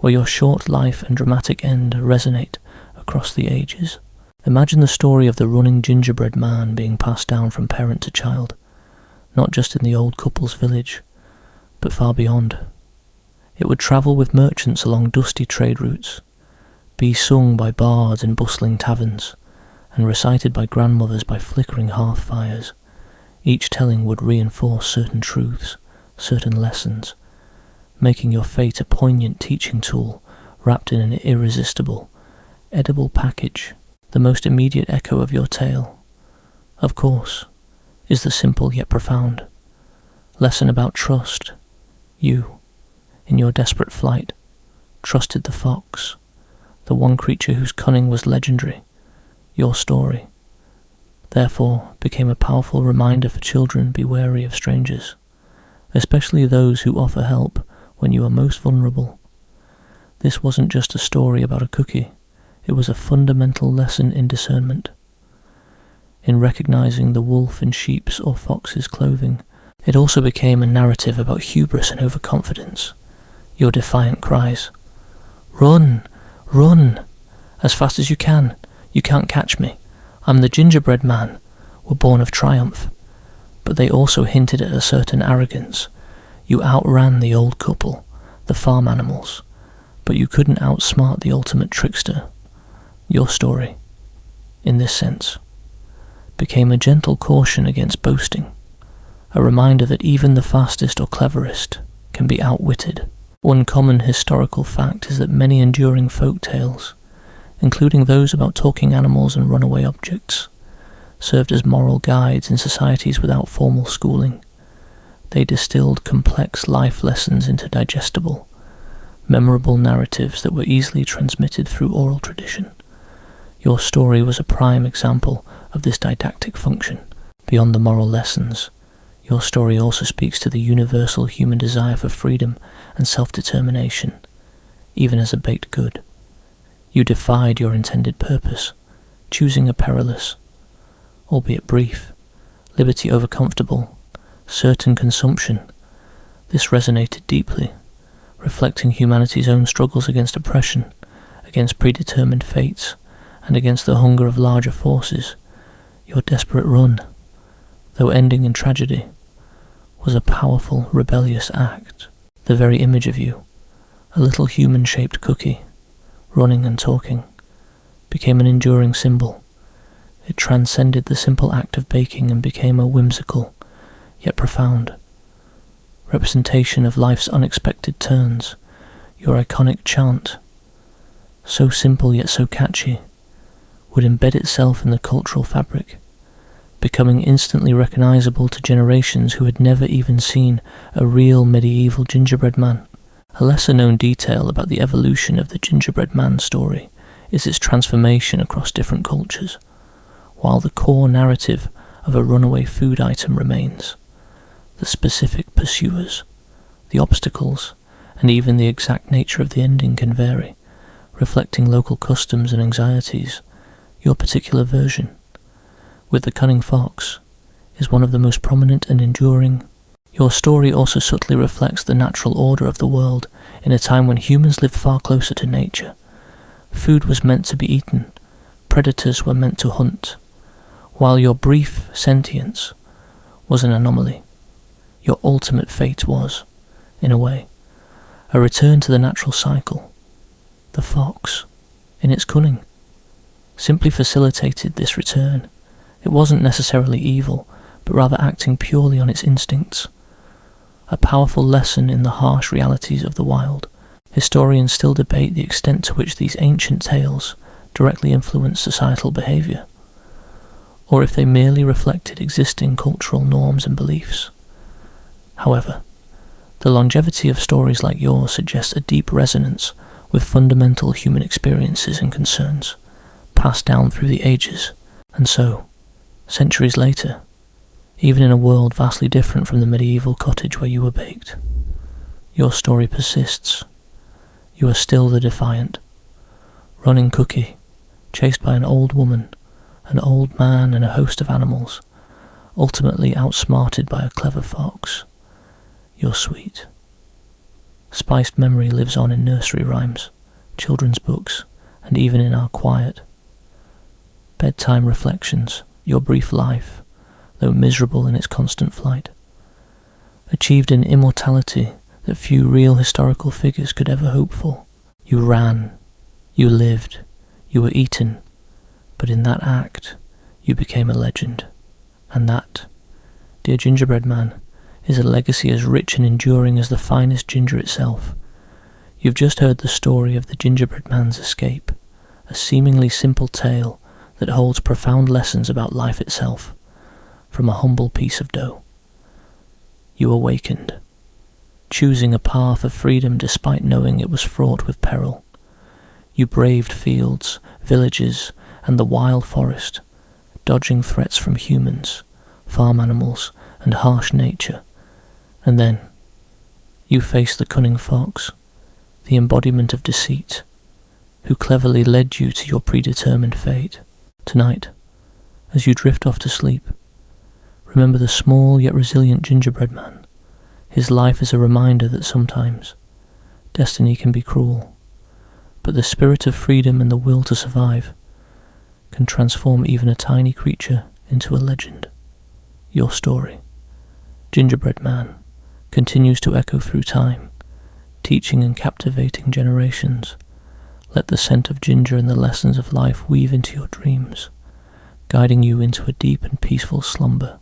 where your short life and dramatic end resonate across the ages. Imagine the story of the running gingerbread man being passed down from parent to child, not just in the old couple's village, but far beyond. It would travel with merchants along dusty trade routes, be sung by bards in bustling taverns, and recited by grandmothers by flickering hearth fires. Each telling would reinforce certain truths, certain lessons, making your fate a poignant teaching tool wrapped in an irresistible, edible package. The most immediate echo of your tale, of course, is the simple yet profound lesson about trust. You, in your desperate flight, trusted the fox, the one creature whose cunning was legendary. Your story, therefore, became a powerful reminder for children: be wary of strangers, especially those who offer help when you are most vulnerable. This wasn't just a story about a cookie. It was a fundamental lesson in discernment, in recognizing the wolf in sheep's or fox's clothing. It also became a narrative about hubris and overconfidence. Your defiant cries, "Run! Run! As fast as you can! You can't catch me! I'm the gingerbread man!" were born of triumph, but they also hinted at a certain arrogance. You outran the old couple, the farm animals, but you couldn't outsmart the ultimate trickster. Your story, in this sense, became a gentle caution against boasting, a reminder that even the fastest or cleverest can be outwitted. One common historical fact is that many enduring folk tales, including those about talking animals and runaway objects, served as moral guides in societies without formal schooling. They distilled complex life lessons into digestible, memorable narratives that were easily transmitted through oral tradition. Your story was a prime example of this didactic function. Beyond the moral lessons, your story also speaks to the universal human desire for freedom and self-determination, even as a baked good. You defied your intended purpose, choosing a perilous, albeit brief, liberty over comfortable, certain consumption. This resonated deeply, reflecting humanity's own struggles against oppression, against predetermined fates, and against the hunger of larger forces. Your desperate run, though ending in tragedy, was a powerful, rebellious act. The very image of you, a little human-shaped cookie, running and talking, became an enduring symbol. It transcended the simple act of baking and became a whimsical, yet profound, representation of life's unexpected turns. Your iconic chant, so simple yet so catchy, would embed itself in the cultural fabric, becoming instantly recognizable to generations who had never even seen a real medieval gingerbread man. A lesser-known detail about the evolution of the gingerbread man story is its transformation across different cultures. While the core narrative of a runaway food item remains, the specific pursuers, the obstacles, and even the exact nature of the ending can vary, reflecting local customs and anxieties. Your particular version, with the cunning fox, is one of the most prominent and enduring. Your story also subtly reflects the natural order of the world in a time when humans lived far closer to nature, Food was meant to be eaten, predators were meant to hunt, while your brief sentience was an anomaly. Your ultimate fate was, in a way, a return to the natural cycle. The fox, in its cunning, simply facilitated this return. It wasn't necessarily evil, but rather acting purely on its instincts. A powerful lesson in the harsh realities of the wild. Historians still debate the extent to which these ancient tales directly influenced societal behaviour, or if they merely reflected existing cultural norms and beliefs. However, the longevity of stories like yours suggests a deep resonance with fundamental human experiences and concerns, passed down through the ages, and so, centuries later, even in a world vastly different from the medieval cottage where you were baked, your story persists. You are still the defiant, running cookie, chased by an old woman, an old man and a host of animals, ultimately outsmarted by a clever fox. You're sweet. Spiced memory lives on in nursery rhymes, children's books, and even in our quiet bedtime reflections. Your brief life, though miserable in its constant flight, achieved an immortality that few real historical figures could ever hope for. You ran, you lived, you were eaten, but in that act you became a legend. And that, dear gingerbread man, is a legacy as rich and enduring as the finest ginger itself. You've just heard the story of the gingerbread man's escape, a seemingly simple tale that holds profound lessons about life itself, from a humble piece of dough. You awakened, choosing a path of freedom despite knowing it was fraught with peril. You braved fields, villages, and the wild forest, dodging threats from humans, farm animals, and harsh nature. And then, you faced the cunning fox, the embodiment of deceit, who cleverly led you to your predetermined fate. Tonight, as you drift off to sleep, remember the small yet resilient gingerbread man. His life is a reminder that sometimes destiny can be cruel, but the spirit of freedom and the will to survive can transform even a tiny creature into a legend. Your story, Gingerbread Man, continues to echo through time, teaching and captivating generations. Let the scent of ginger and the lessons of life weave into your dreams, guiding you into a deep and peaceful slumber.